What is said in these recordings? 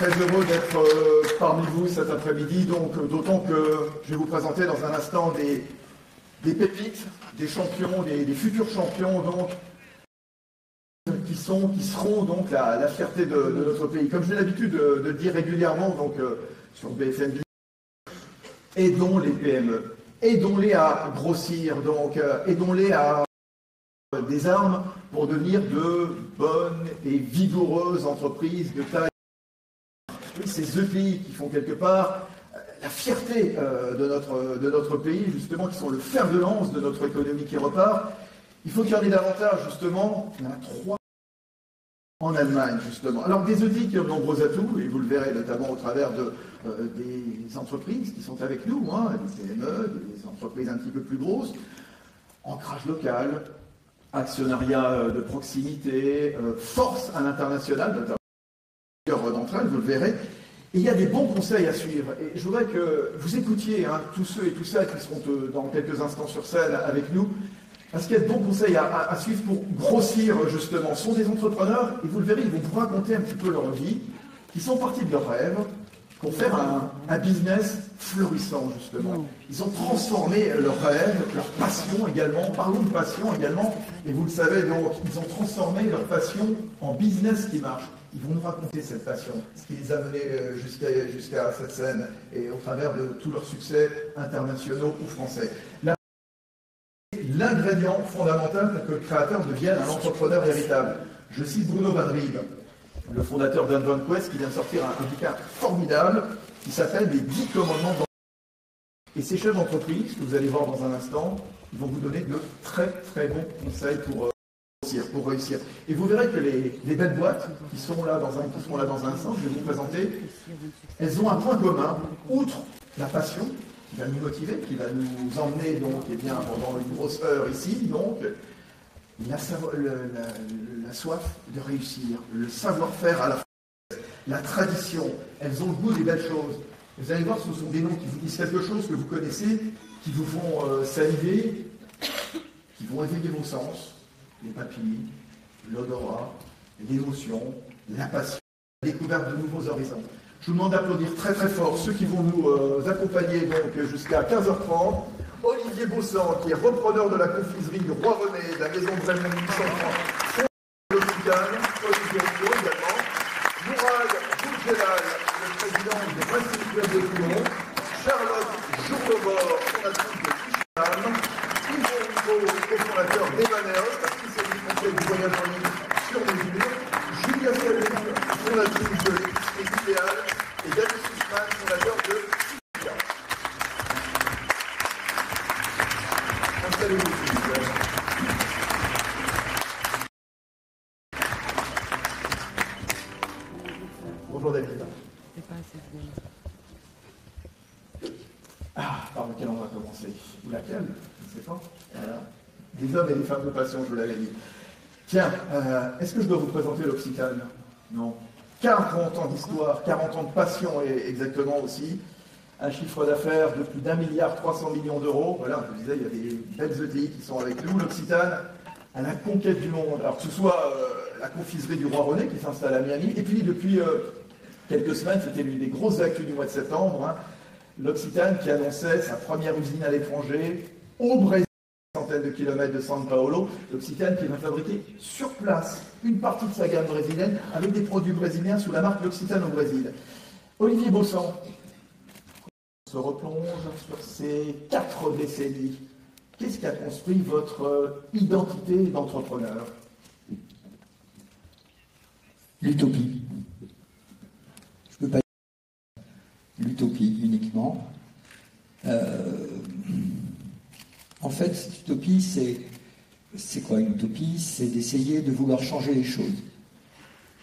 Très heureux d'être parmi vous cet après-midi, donc d'autant que je vais vous présenter dans un instant des pépites, des champions, des futurs champions, donc qui seront donc la fierté de notre pays. Comme j'ai l'habitude de le dire régulièrement, donc sur BFM, aidons les PME, aidons-les à grossir, donc aidons-les à des armes pour devenir de bonnes et vigoureuses entreprises de taille. Oui, ces EPI qui font quelque part la fierté de notre pays, justement, qui sont le fer de lance de notre économie qui repart. Il faut qu'il y en ait davantage, justement. Il y en a 3 en Allemagne, justement. Alors, des EPI qui ont de nombreux atouts, et vous le verrez notamment au travers des entreprises qui sont avec nous, des PME, des entreprises un petit peu plus grosses, ancrage local, actionnariat de proximité, force à l'international, notamment plusieurs d'entre elles, vous le verrez. Et il y a des bons conseils à suivre. Et je voudrais que vous écoutiez tous ceux et toutes celles qui seront dans quelques instants sur scène avec nous, parce qu'il y a de bons conseils à suivre pour grossir, justement. Ce sont des entrepreneurs, et vous le verrez, ils vont vous raconter un petit peu leur vie, qui sont partis de leurs rêves, pour faire un business florissant, justement. Ils ont transformé leurs rêves, leur passion également, parlons de passion également, et vous le savez, donc, ils ont transformé leur passion en business qui marche. Ils vont nous raconter cette passion, ce qui les a menés jusqu'à cette scène, et au travers de tous leurs succès internationaux ou français. L'ingrédient fondamental pour que le créateur devienne un entrepreneur véritable. Je cite Bruno Van Rieb, le fondateur d'Unbound Quest, qui vient de sortir un bouquin formidable qui s'appelle Les 10 commandements d'entreprise. Et ces chefs d'entreprise, que vous allez voir dans un instant, ils vont vous donner de très très bons conseils pour réussir. Et vous verrez que les belles boîtes qui sont là dans un instant, je vais vous présenter, elles ont un point commun, outre la passion qui va nous motiver, qui va nous emmener donc, pendant une grosse heure ici, donc la soif de réussir, le savoir-faire à la fois, la tradition, elles ont le goût des belles choses. Vous allez voir, ce sont des noms qui vous disent quelque chose que vous connaissez, qui vous font saliver, qui vont éveiller vos sens, les papilles, l'odorat, l'émotion, la passion, la découverte de nouveaux horizons. Je vous demande d'applaudir très très fort ceux qui vont nous accompagner donc jusqu'à 15h30. Olivier Bossan, qui est repreneur de la confiserie du Roi René, de la maison de Raymond 1830, l'Occitane, Olivier Bossan également, Mourad Boudjelal, le président des Racing Club de Toulon, Charlotte Jourlevor, fondatrice de Ficham, Yves Rigaud, cofondateur d'Emmanuel, spécialiste conseil du voyage en ligne sur mesure, Julia Salou, fondatrice de l'Idéal, et David Sussman, fondateur de Ficham. Installez-vous, s'il vous plaît. Bonjour David. Par lequel on va commencer? Ou laquelle? Je ne sais pas. Voilà. Des hommes et des femmes de passion, je vous l'avais dit. Tiens, est-ce que je dois vous présenter l'Occitane? Non. 40 ans d'histoire, 40 ans de passion exactement aussi. Un chiffre d'affaires de plus d'1,3 milliard d'euros. Voilà, je vous disais, il y a des belles ETI qui sont avec nous. L'Occitane à la conquête du monde. Alors que ce soit la confiserie du Roi René qui s'installe à Miami, et puis depuis quelques semaines, c'était l'une des grosses actus du mois de septembre, l'Occitane qui annonçait sa première usine à l'étranger, au Brésil, centaines de kilomètres de São Paulo. L'Occitane qui va fabriquer sur place une partie de sa gamme brésilienne avec des produits brésiliens sous la marque L'Occitane au Brésil. Olivier Bossan se replonge sur ces 4 décennies. Qu'est-ce qui a construit votre identité d'entrepreneur? L'utopie. Je ne peux pas dire l'utopie uniquement. En fait, cette utopie, c'est quoi une utopie? C'est d'essayer de vouloir changer les choses.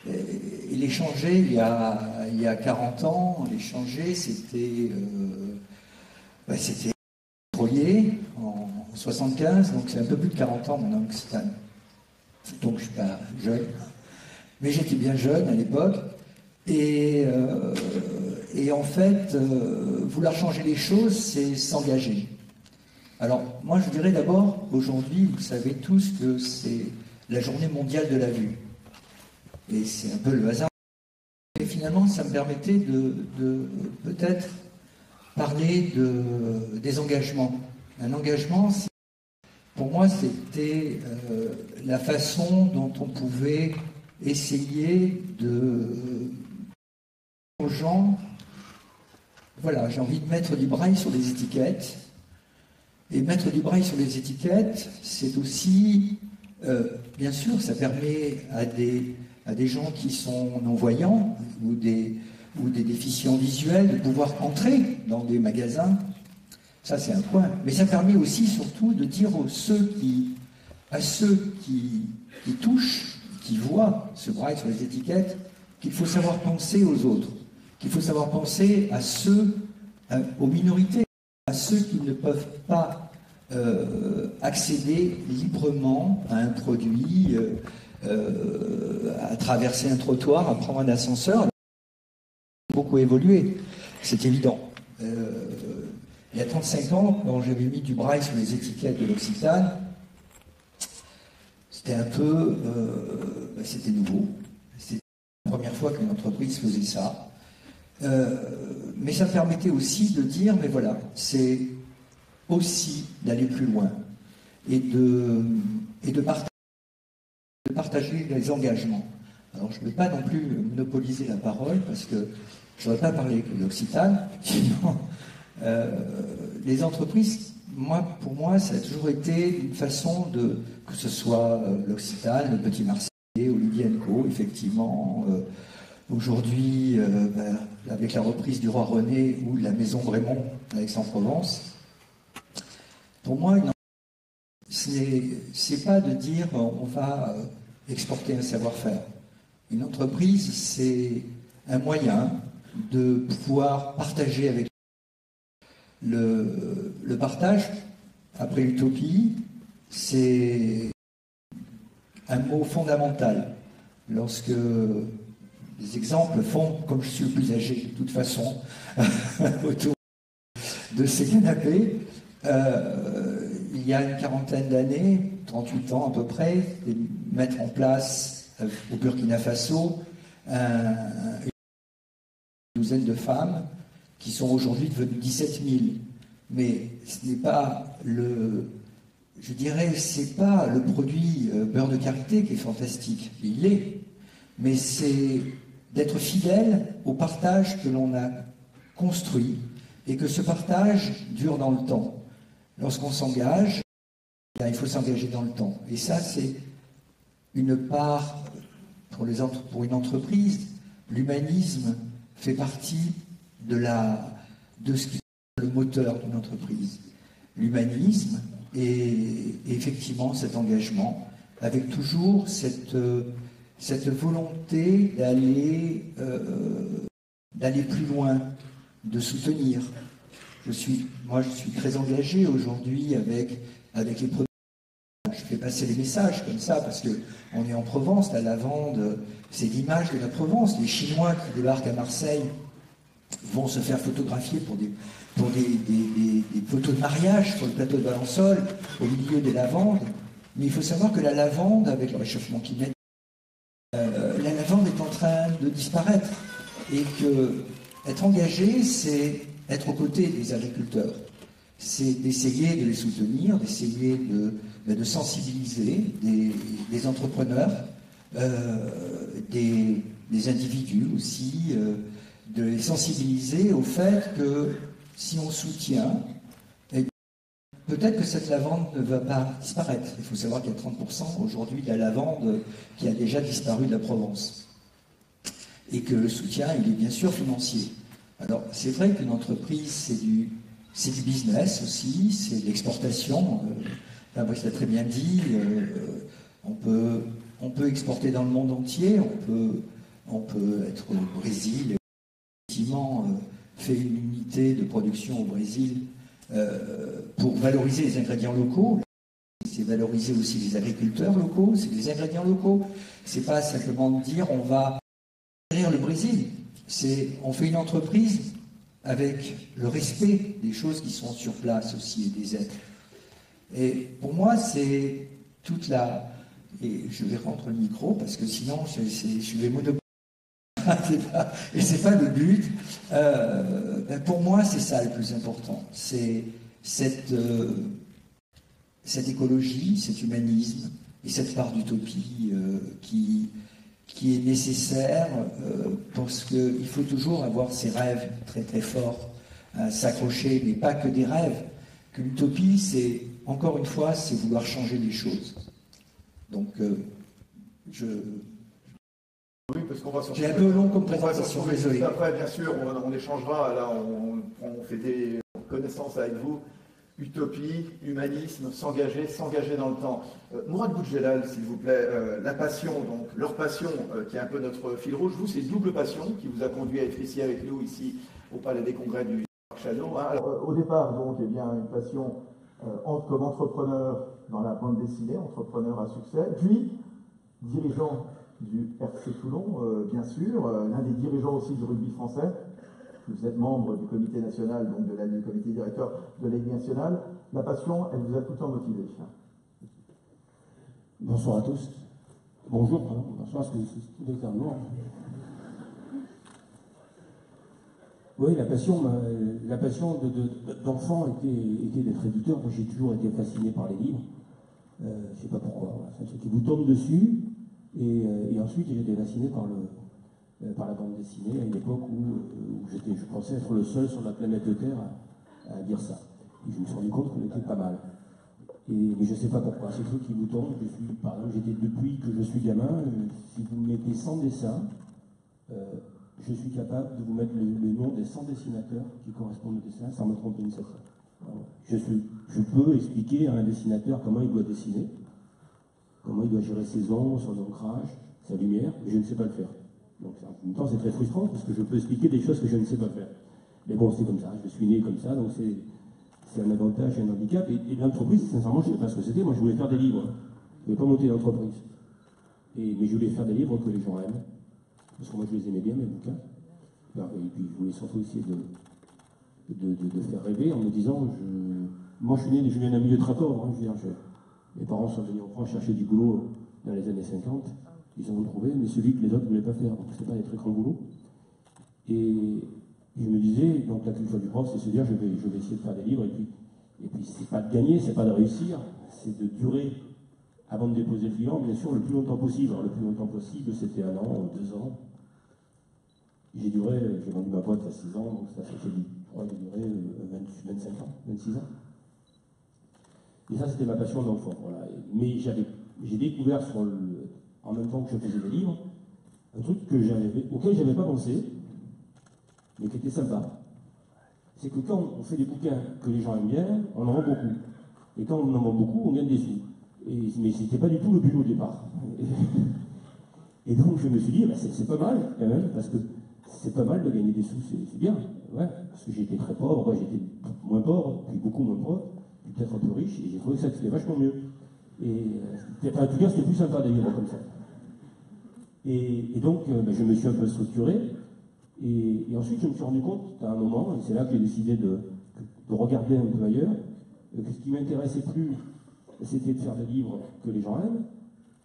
Et les changer, il y a 40 ans, les changer, c'était pétrolier en 75, donc c'est un peu plus de 40 ans maintenant en Occitane. Donc je ne suis pas jeune, mais j'étais bien jeune à l'époque. Et en fait, vouloir changer les choses, c'est s'engager. Alors, moi je dirais d'abord, aujourd'hui, vous savez tous que c'est la journée mondiale de la vue. Et c'est un peu le hasard. finalement, ça me permettait de peut-être parler des engagements. Un engagement, pour moi, c'était la façon dont on pouvait essayer aux gens, voilà, j'ai envie de mettre du braille sur les étiquettes. Et mettre du braille sur les étiquettes, c'est aussi, bien sûr, ça permet à des gens qui sont non-voyants ou des déficients visuels de pouvoir entrer dans des magasins. Ça, c'est un point. Mais ça permet aussi, surtout, de dire à ceux qui touchent, qui voient ce braille sur les étiquettes, qu'il faut savoir penser aux autres, qu'il faut savoir penser à aux minorités, à ceux qui ne peuvent pas accéder librement à un produit, à traverser un trottoir, à prendre un ascenseur. Ça a beaucoup évolué, c'est évident. Il y a 35 ans, quand j'avais mis du braille sur les étiquettes de l'Occitane, c'était un peu... c'était nouveau. C'était la première fois qu'une entreprise faisait ça. Mais ça permettait aussi de dire, mais voilà, c'est aussi d'aller plus loin et de partager les engagements. Alors je ne vais pas non plus monopoliser la parole parce que je ne voudrais pas parler de l'Occitane. Les entreprises, pour moi, ça a toujours été une façon que ce soit l'Occitane, le Petit Marseillais, Olivier & Co, effectivement, aujourd'hui, avec la reprise du Roi René ou de la Maison Brémond à Aix-en-Provence. Pour moi, c'est pas de dire on va exporter un savoir-faire. Une entreprise, c'est un moyen de pouvoir partager avec le partage. Après l'utopie, c'est un mot fondamental. Lorsque les exemples font, comme je suis le plus âgé de toute façon, autour de ces canapés, il y a une quarantaine d'années, 38 ans à peu près, de mettre en place au Burkina Faso une douzaine de femmes qui sont aujourd'hui devenues 17 000. Mais ce n'est pas c'est pas le produit beurre de karité qui est fantastique, il l'est, mais c'est d'être fidèle au partage que l'on a construit et que ce partage dure dans le temps. Lorsqu'on s'engage, il faut s'engager dans le temps. Et ça, c'est une part, pour une entreprise, l'humanisme fait partie de ce qui est le moteur d'une entreprise. L'humanisme et effectivement cet engagement, avec toujours cette volonté d'aller plus loin, de soutenir. Je suis très engagé aujourd'hui avec les producteurs. Je fais passer les messages comme ça parce qu'on est en Provence, la lavande, c'est l'image de la Provence. Les Chinois qui débarquent à Marseille vont se faire photographier pour des photos de mariage sur le plateau de Valençol, au milieu des lavandes. Mais il faut savoir que la lavande, avec le réchauffement climatique, la lavande est en train de disparaître. Et que être engagé, c'est être aux côtés des agriculteurs. C'est d'essayer de les soutenir, d'essayer de sensibiliser des entrepreneurs, des individus aussi, de les sensibiliser au fait que si on soutient, peut-être que cette lavande ne va pas disparaître. Il faut savoir qu'il y a 30% aujourd'hui de la lavande qui a déjà disparu de la Provence. Et que le soutien, il est bien sûr financier. Alors, c'est vrai qu'une entreprise, c'est du business aussi, c'est de l'exportation. Fabrice l'a très bien dit, on peut exporter dans le monde entier, on peut être au Brésil, effectivement, fait une unité de production au Brésil pour valoriser les ingrédients locaux. C'est valoriser aussi les agriculteurs locaux, c'est les ingrédients locaux. C'est pas simplement de dire on va derrière le Brésil. On fait une entreprise avec le respect des choses qui sont sur place aussi et des êtres. Et pour moi, c'est toute la... Et je vais rendre le micro parce que sinon, je vais monopoliser. et c'est pas le but. Pour moi, c'est ça le plus important. C'est cette écologie, cet humanisme et cette part d'utopie qui est nécessaire parce qu'il faut toujours avoir ses rêves très très forts, s'accrocher, mais pas que des rêves. Que l'utopie, c'est, encore une fois, c'est vouloir changer les choses. Donc, Oui, parce qu'on va j'ai un peu long comme présentation, désolé. Après, bien sûr, on échangera, là, on fait des connaissances avec vous. Utopie, humanisme, s'engager dans le temps. Mourad Boudjelal, s'il vous plaît, la passion, donc leur passion, qui est un peu notre fil rouge. Vous, c'est une double passion qui vous a conduit à être ici avec nous, ici, au Palais des Congrès du Parc Château. Alors, au départ, donc, eh bien, une passion comme entrepreneur dans la bande dessinée, entrepreneur à succès, puis dirigeant du RC Toulon, bien sûr, l'un des dirigeants aussi du rugby français. Vous êtes membre du comité national, donc du comité directeur de la Ligue nationale. La passion, elle vous a tout le temps motivé. Bonsoir à tous. Bonjour, pardon. Bonsoir, parce que c'est tout noir. Oui, la passion d'enfant était d'être éditeur. Moi, j'ai toujours été fasciné par les livres. Je ne sais pas pourquoi. C'est un truc qui vous tombe dessus. Et ensuite, j'ai été fasciné par la bande dessinée à une époque où je pensais être le seul sur la planète Terre à dire ça. Et je me suis rendu compte qu'on était pas mal. Mais je ne sais pas pourquoi, c'est le truc qui vous tombe. Par exemple, depuis que je suis gamin, si vous me mettez 100 dessins, je suis capable de vous mettre le nom des 100 dessinateurs qui correspondent au dessin sans me tromper une seule fois. Je peux expliquer à un dessinateur comment il doit dessiner, comment il doit gérer ses ombres, son ancrage, sa lumière, mais je ne sais pas le faire. Donc en même temps, c'est très frustrant parce que je peux expliquer des choses que je ne sais pas faire. Mais bon, c'est comme ça, je suis né comme ça, donc c'est un avantage et un handicap. Et l'entreprise, sincèrement, je ne sais pas ce que c'était. Moi, je voulais faire des livres. Je ne voulais pas monter l'entreprise. Mais je voulais faire des livres que les gens aiment. Parce que moi, je les aimais bien, mes bouquins. Et puis, je voulais surtout essayer de faire rêver en me disant, moi, je viens d'un milieu très pauvre. Hein, mes parents sont venus en France chercher du boulot dans les années 50. Ils en ont trouvé, mais celui que les autres ne voulaient pas faire. Donc, ce n'était pas des très grands boulots. Et je me disais, donc la culture du prof, c'est se dire, je vais essayer de faire des livres. Et puis c'est pas de gagner, c'est pas de réussir, c'est de durer avant de déposer le bilan, bien sûr, le plus longtemps possible. Alors, le plus longtemps possible, c'était 1 an, 2 ans. J'ai vendu ma boîte à 6 ans, donc ça fait, je crois, j'ai duré 25 ans, 26 ans. Et ça, c'était ma passion d'enfant. Voilà. Mais j'ai découvert en même temps que je faisais des livres, un truc auquel je n'avais pas pensé, mais qui était sympa. C'est que quand on fait des bouquins que les gens aiment bien, on en vend beaucoup. Et quand on en vend beaucoup, on gagne des sous. Mais ce n'était pas du tout le but au départ. Et donc je me suis dit, c'est pas mal quand même, parce que c'est pas mal de gagner des sous, c'est bien. Ouais, parce que j'étais très pauvre, j'étais moins pauvre, puis beaucoup moins pauvre, puis peut-être un peu riche, et j'ai trouvé ça que c'était vachement mieux. En tout cas, c'était plus sympa de vivre comme ça. Et donc, je me suis un peu structuré. Et ensuite, je me suis rendu compte, à un moment, et c'est là que j'ai décidé de regarder un peu ailleurs, que ce qui m'intéressait plus, c'était de faire des livres que les gens aiment,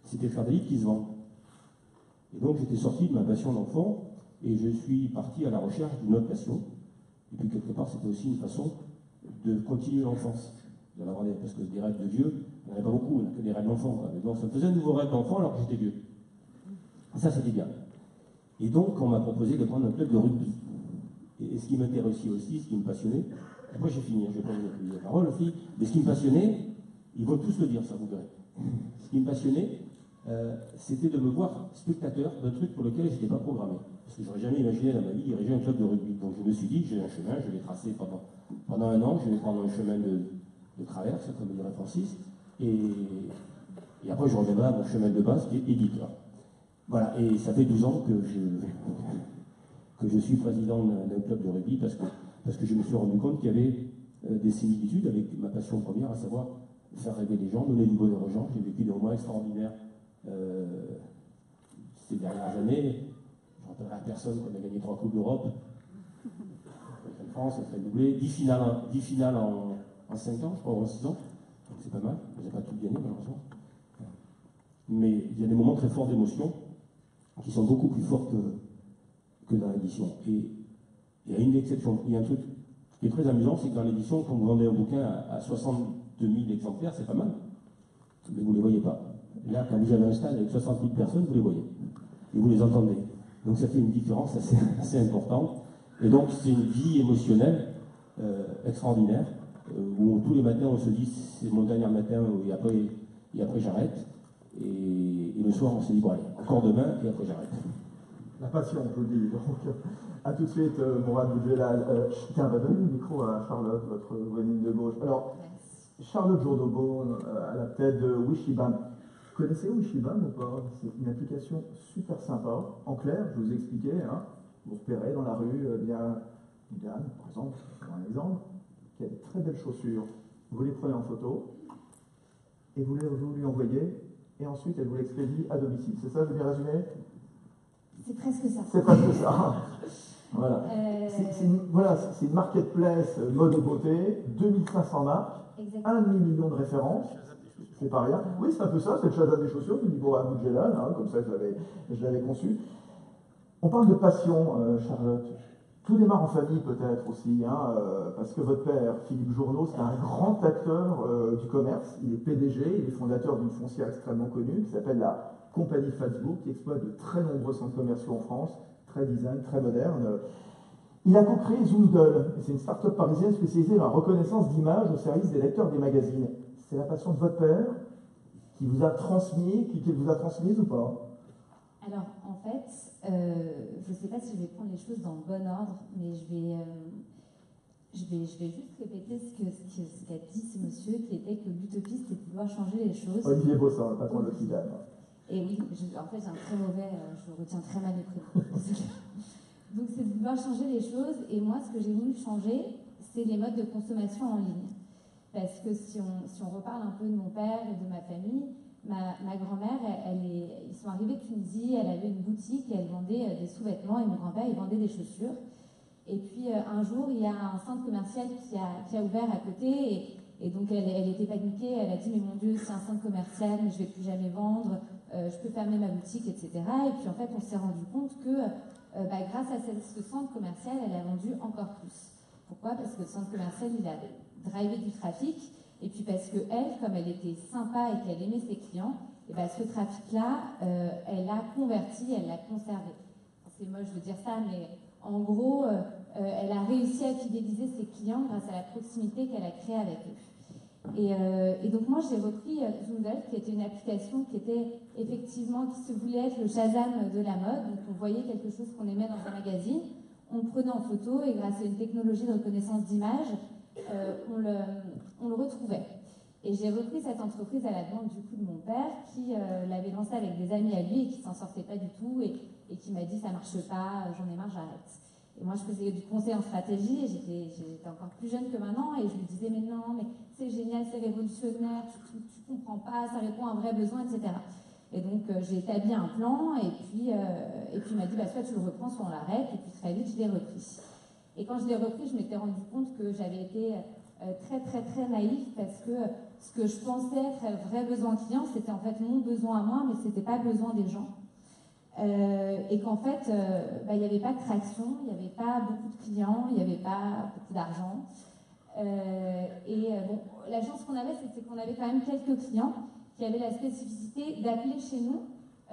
c'était de faire des livres qui se vendent. Et donc, j'étais sorti de ma passion d'enfant, et je suis parti à la recherche d'une autre passion. Et puis, quelque part, c'était aussi une façon de continuer l'enfance. Parce que des rêves de vieux, il n'y en a pas beaucoup, il n'y a que des rêves d'enfant. Donc, ça me faisait un nouveau rêve d'enfant alors que j'étais vieux. Et ça, c'était bien. Et donc, on m'a proposé de prendre un club de rugby. Et ce qui m'intéressait aussi, ce qui me passionnait, après j'ai fini, je vais prendre la parole aussi, mais ce qui me passionnait, ils vont tous le dire, ça vous verrez. Ce qui me passionnait, c'était de me voir spectateur d'un truc pour lequel je n'étais pas programmé. Parce que je n'aurais jamais imaginé dans ma vie diriger un club de rugby. Donc je me suis dit, j'ai un chemin, je vais tracer pendant 1 an, je vais prendre un chemin de traverse, comme dirait Francis, et après je reviendrai à mon chemin de base qui est éditeur. Voilà, et ça fait 12 ans que je suis président d'un club de rugby parce que je me suis rendu compte qu'il y avait des similitudes avec ma passion première, à savoir faire rêver les gens, donner du bonheur aux gens. J'ai vécu des moments extraordinaires ces dernières années. Je ne rappellerai à personne qu'on a gagné 3 Coupes d'Europe. En France, on fait doubler 10 finales en 5 ans, je crois, en 6 ans. Donc c'est pas mal, on n'a pas tout gagné malheureusement. Mais il y a des moments très forts d'émotion qui sont beaucoup plus forts que dans l'édition. Et il y a une exception. Il y a un truc qui est très amusant, c'est que dans l'édition, quand vous vendez un bouquin à 62 000 exemplaires, c'est pas mal. Mais vous ne les voyez pas. Là, quand vous avez un stade avec 60 000 personnes, vous les voyez. Et vous les entendez. Donc ça fait une différence assez importante. Et donc c'est une vie émotionnelle extraordinaire, où tous les matins on se dit c'est mon dernier matin, et après j'arrête. Et le soir on se dit bon allez, encore demain, et après j'arrête. La passion, on peut dire. Donc, à tout de suite, Mourad Boudjelal. Tiens, va donner le micro à Charlotte, votre voisine de gauche. Alors, Charlotte Jourdaubon, à la tête de Wishibam. Vous connaissez Wishibam ou pas? C'est une application super sympa. En clair, je vous ai expliqué, hein, vous repérez dans la rue, bien, Diane, par exemple, pour un exemple, qui a de très belles chaussures. Vous les prenez en photo et vous lui envoyez, et ensuite elle vous l'expédie à domicile. C'est ça, je vais bien résumer? C'est presque ça. C'est presque ça. Voilà. C'est une marketplace mode beauté, 2500 marques, Exactement. 1 demi-million de références. C'est pas rien. Oui, c'est un peu ça, c'est le Shazam des chaussures du niveau à Boudjelal, hein, comme ça je l'avais conçu. On parle de passion, Charlotte. Tout démarre en famille peut-être aussi, hein, parce que votre père, Philippe Journeau, c'est un grand acteur du commerce. Il est PDG, il est fondateur d'une foncière extrêmement connue qui s'appelle la Compagnie Facebook, qui exploite de très nombreux centres commerciaux en France, très design, très moderne. Il a co-créé Zoomdle, c'est une start-up parisienne spécialisée dans la reconnaissance d'images au service des lecteurs des magazines. C'est la passion de votre père qui vous a transmise ou pas? Alors, en fait, je ne sais pas si je vais prendre les choses dans le bon ordre, mais je vais juste répéter ce qu'a dit ce monsieur, qui était que l'utopie, c'était de pouvoir changer les choses. Olivier Bossin, le patron de l'Occitane. Et oui, en fait, j'ai un très mauvais, je retiens très mal les prénoms. Donc, c'est de pouvoir changer les choses. Et moi, ce que j'ai voulu changer, c'est les modes de consommation en ligne. Parce que si on reparle un peu de mon père et de ma famille, ma grand-mère, ils sont arrivés de Tunisie, elle avait une boutique et elle vendait des sous-vêtements, et mon grand-père, il vendait des chaussures. Et puis, un jour, il y a un centre commercial qui a ouvert à côté, et donc elle était paniquée, elle a dit « Mais mon Dieu, c'est un centre commercial, mais je ne vais plus jamais vendre, je peux fermer ma boutique, etc. » Et puis, en fait, on s'est rendu compte que grâce à ce centre commercial, elle a vendu encore plus. Pourquoi? Parce que le centre commercial, il a drivé du trafic, et puis parce que elle, comme elle était sympa et qu'elle aimait ses clients, et ben ce trafic-là, elle l'a converti, elle l'a conservé. C'est moche de dire ça, mais en gros, elle a réussi à fidéliser ses clients grâce à la proximité qu'elle a créée avec eux. Et donc moi, j'ai repris Zoomdle, qui était une application qui était effectivement, qui se voulait être le Shazam de la mode. Donc on voyait quelque chose qu'on aimait dans un magazine, on le prenait en photo, et grâce à une technologie de reconnaissance d'image, on le retrouvait. Et j'ai repris cette entreprise à la demande du coup de mon père, qui l'avait lancée avec des amis à lui et qui s'en sortait pas du tout, et qui m'a dit ça marche pas, j'en ai marre, j'arrête. Et moi je faisais du conseil en stratégie, et j'étais encore plus jeune que maintenant, et je lui disais mais non, mais c'est génial, c'est révolutionnaire, tu comprends pas, ça répond à un vrai besoin, etc. Et donc j'ai établi un plan, et puis il m'a dit bah, soit tu le reprends, soit on l'arrête, et puis très vite je l'ai repris. Et quand je l'ai repris, je m'étais rendu compte que j'avais été très très très naïve, parce que ce que je pensais être un vrai besoin client, c'était en fait mon besoin à moi, mais c'était pas le besoin des gens. Et qu'en fait, il n'y avait pas de traction, il n'y avait pas beaucoup de clients, il n'y avait pas beaucoup d'argent. Bon, la chance qu'on avait, c'était qu'on avait quand même quelques clients qui avaient la spécificité d'appeler chez nous,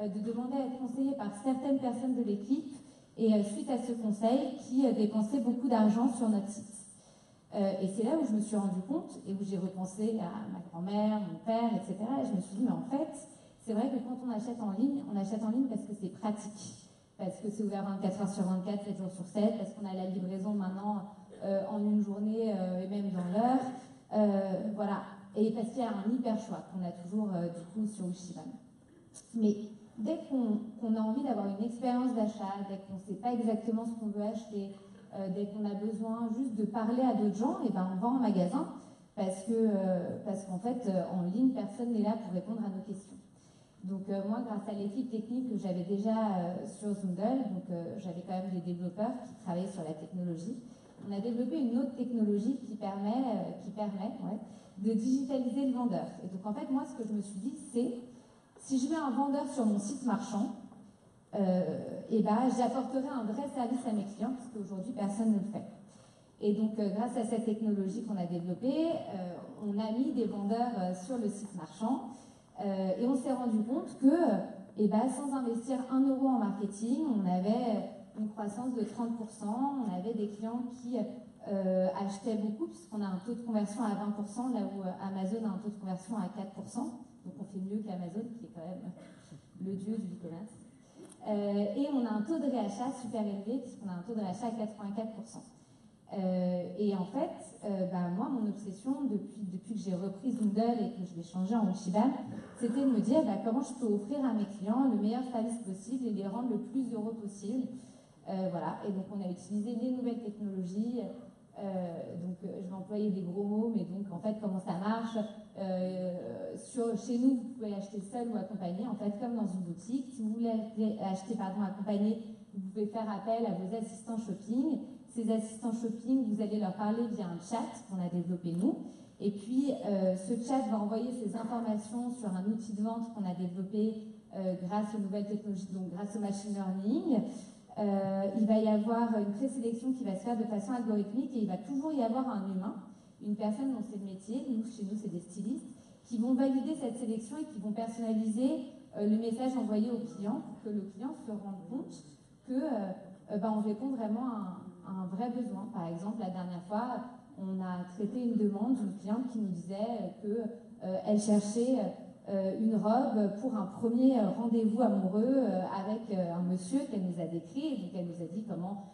de demander à être conseillés par certaines personnes de l'équipe, et suite à ce conseil, qui dépensaient beaucoup d'argent sur notre site. Et c'est là où je me suis rendu compte, et où j'ai repensé à ma grand-mère, mon père, etc. Et je me suis dit, mais en fait, c'est vrai que quand on achète en ligne parce que c'est pratique, parce que c'est ouvert 24 heures sur 24, 7 jours sur 7, parce qu'on a la livraison maintenant en une journée et même dans l'heure, voilà. Et parce qu'il y a un hyper choix qu'on a toujours du coup sur Wishibam. Mais dès qu'on a envie d'avoir une expérience d'achat, dès qu'on ne sait pas exactement ce qu'on veut acheter, dès qu'on a besoin juste de parler à d'autres gens, et ben on va en magasin, parce qu'en fait, en ligne, personne n'est là pour répondre à nos questions. Donc moi, grâce à l'équipe technique que j'avais déjà sur Zoomdle, donc j'avais quand même des développeurs qui travaillaient sur la technologie, on a développé une autre technologie qui permet de digitaliser le vendeur. Et donc en fait, moi, ce que je me suis dit, c'est, si je mets un vendeur sur mon site marchand, j'apporterai un vrai service à mes clients, parce qu'aujourd'hui, personne ne le fait. Et donc, grâce à cette technologie qu'on a développée, on a mis des vendeurs sur le site marchand et on s'est rendu compte que sans investir 1 euro en marketing, on avait une croissance de 30%, on avait des clients qui achetaient beaucoup, puisqu'on a un taux de conversion à 20%, là où Amazon a un taux de conversion à 4%, donc on fait mieux qu'Amazon, qui est quand même le dieu du e-commerce. Et on a un taux de réachat super élevé, puisqu'on a un taux de réachat à 84%. Et en fait, moi, mon obsession, depuis que j'ai repris Zundel et que je l'ai changé en Uchiban, c'était de me dire comment je peux offrir à mes clients le meilleur service possible et les rendre le plus heureux possible. Voilà. Et donc, on a utilisé les nouvelles technologies. Je vais employer des gros mots, mais donc, en fait, comment ça marche chez nous, vous pouvez acheter seul ou accompagné, en fait, comme dans une boutique. Si vous voulez acheter accompagné, vous pouvez faire appel à vos assistants shopping. Ces assistants shopping, vous allez leur parler via un chat qu'on a développé nous. Et puis, ce chat va envoyer ces informations sur un outil de vente qu'on a développé grâce aux nouvelles technologies, donc grâce au machine learning. Il va y avoir une présélection qui va se faire de façon algorithmique et il va toujours y avoir un humain, une personne dont c'est le métier, chez nous c'est des stylistes, qui vont valider cette sélection et qui vont personnaliser le message envoyé au client pour que le client se rende compte qu'on répond vraiment à un vrai besoin. Par exemple, la dernière fois, on a traité une demande d'une cliente qui nous disait qu'elle cherchait une robe pour un premier rendez-vous amoureux avec un monsieur qu'elle nous a décrit. Donc elle nous a dit comment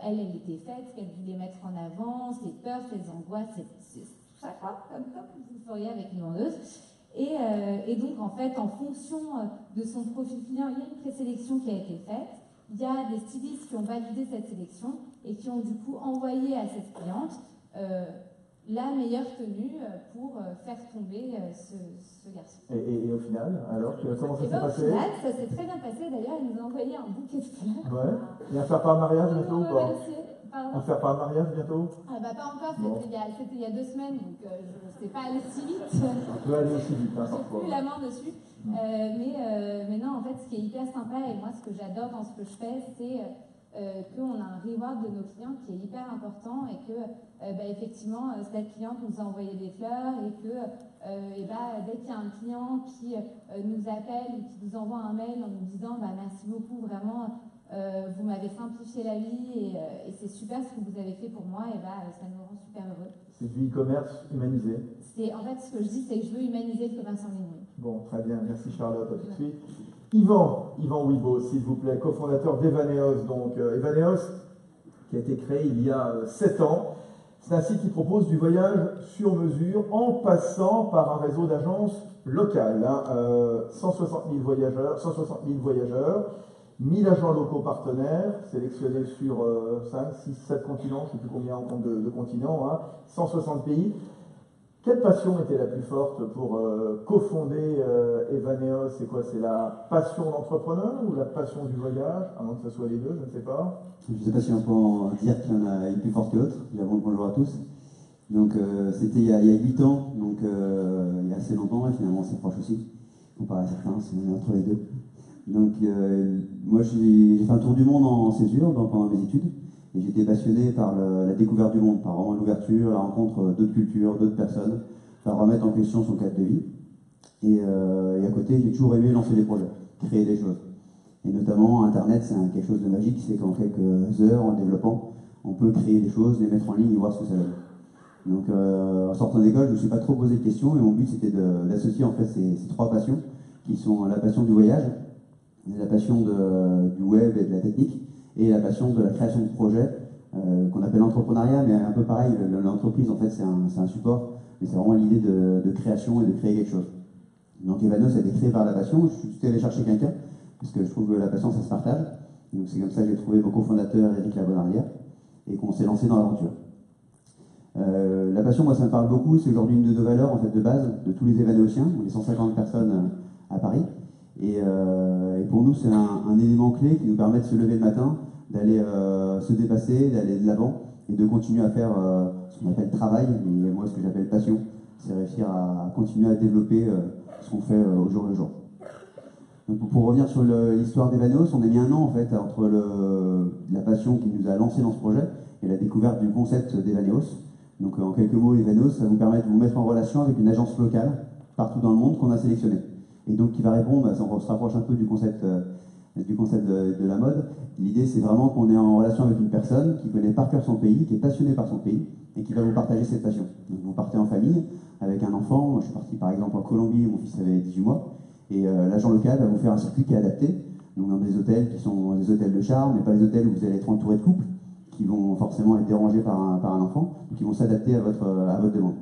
elle était faite, ce qu'elle voulait mettre en avant, ses peurs, ses angoisses, tout ça, quoi, comme vous le feriez avec une vendeuse. Et donc, en fait, en fonction de son profil client, il y a une présélection qui a été faite. Il y a des stylistes qui ont validé cette sélection et qui ont du coup envoyé à cette cliente la meilleure tenue pour faire tomber ce garçon. Et au final, alors, comment ça s'est passé? Au final, ça s'est très bien passé. D'ailleurs, elle nous a envoyé un bouquet de fleurs. Ouais. Et à faire pas un mariage bientôt ou pas? Pardon. À faire pas un mariage bientôt? Pas encore, c'était il y a 2 semaines, donc je ne sais pas aller si vite. On peut aller aussi vite, J'ai plus la main dessus. Mais non, en fait, ce qui est hyper sympa, et moi, ce que j'adore dans ce que je fais, c'est qu'on a un reward de nos clients qui est hyper important et que, effectivement, cette cliente nous a envoyé des fleurs et que, dès qu'il y a un client qui nous appelle ou qui nous envoie un mail en nous disant merci beaucoup, vraiment, vous m'avez simplifié la vie et c'est super ce que vous avez fait pour moi, ça nous rend super heureux. C'est du e-commerce humanisé. En fait, ce que je dis, c'est que je veux humaniser le commerce en ligne. Bon, très bien, merci Charlotte, à tout de suite. Yvan Wibo, s'il vous plaît, cofondateur d'Evaneos. Donc, Evaneos, qui a été créé il y a 7 ans, c'est un site qui propose du voyage sur mesure en passant par un réseau d'agences locales. 160 000 voyageurs, 1000 agents locaux partenaires, sélectionnés sur 5, 6, 7 continents, je ne sais plus combien en compte de continents, 160 pays. Quelle passion était la plus forte pour cofonder Evaneos? C'est quoi? C'est la passion d'entrepreneur ou la passion du voyage? À moins que ce soit les deux, je ne sais pas. Je ne sais pas si on peut en dire qu'il y en a une plus forte que l'autre. Bonjour à tous. Donc c'était il y a 8 ans, donc il y a assez longtemps, et finalement c'est proche aussi, comparé à certains, c'est entre les deux. Donc moi j'ai fait un tour du monde en césure pendant mes études. Et j'étais passionné par la découverte du monde, par vraiment l'ouverture, la rencontre d'autres cultures, d'autres personnes, par remettre en question son cadre de vie. Et à côté, j'ai toujours aimé lancer des projets, créer des choses. Et notamment, Internet, c'est quelque chose de magique, c'est qu'en quelques heures, en développant, on peut créer des choses, les mettre en ligne et voir ce que ça donne. Donc, en sortant d'école, je ne me suis pas trop posé de questions, et mon but, c'était d'associer en fait ces 3 passions, qui sont la passion du voyage, la passion du web et de la technique, et la passion de la création de projets qu'on appelle l'entrepreneuriat, mais un peu pareil, l'entreprise en fait c'est un support, mais c'est vraiment l'idée de création et de créer quelque chose. Donc Evaneos a été créé par la passion, je suis allé chercher quelqu'un, parce que je trouve que la passion ça se partage, donc c'est comme ça que j'ai trouvé mon cofondateur Eric Labonnarière, et qu'on s'est lancé dans l'aventure. La passion, moi ça me parle beaucoup, c'est aujourd'hui une de nos valeurs en fait de base, de tous les Evaneosiens, on est 150 personnes à Paris. Et pour nous, c'est un élément clé qui nous permet de se lever le matin, d'aller se dépasser, d'aller de l'avant et de continuer à faire ce qu'on appelle travail, mais moi ce que j'appelle passion, c'est réussir à continuer à développer ce qu'on fait au jour le jour. Donc, pour revenir sur l'histoire d'Evaneos, on a mis un an en fait entre la passion qui nous a lancé dans ce projet et la découverte du concept d'Evaneos. Donc en quelques mots, Evaneos, ça va vous permettre de vous mettre en relation avec une agence locale partout dans le monde qu'on a sélectionnée. Et donc qui va répondre, on se rapproche un peu du concept de la mode. L'idée, c'est vraiment qu'on est en relation avec une personne qui connaît par cœur son pays, qui est passionnée par son pays et qui va vous partager cette passion. Donc vous partez en famille avec un enfant. Moi, je suis parti par exemple en Colombie où mon fils avait 18 mois. Et l'agent local va vous faire un circuit qui est adapté, donc dans des hôtels qui sont des hôtels de charme, mais pas les hôtels où vous allez être entouré de couples qui vont forcément être dérangés par un enfant, ou qui vont s'adapter à votre demande.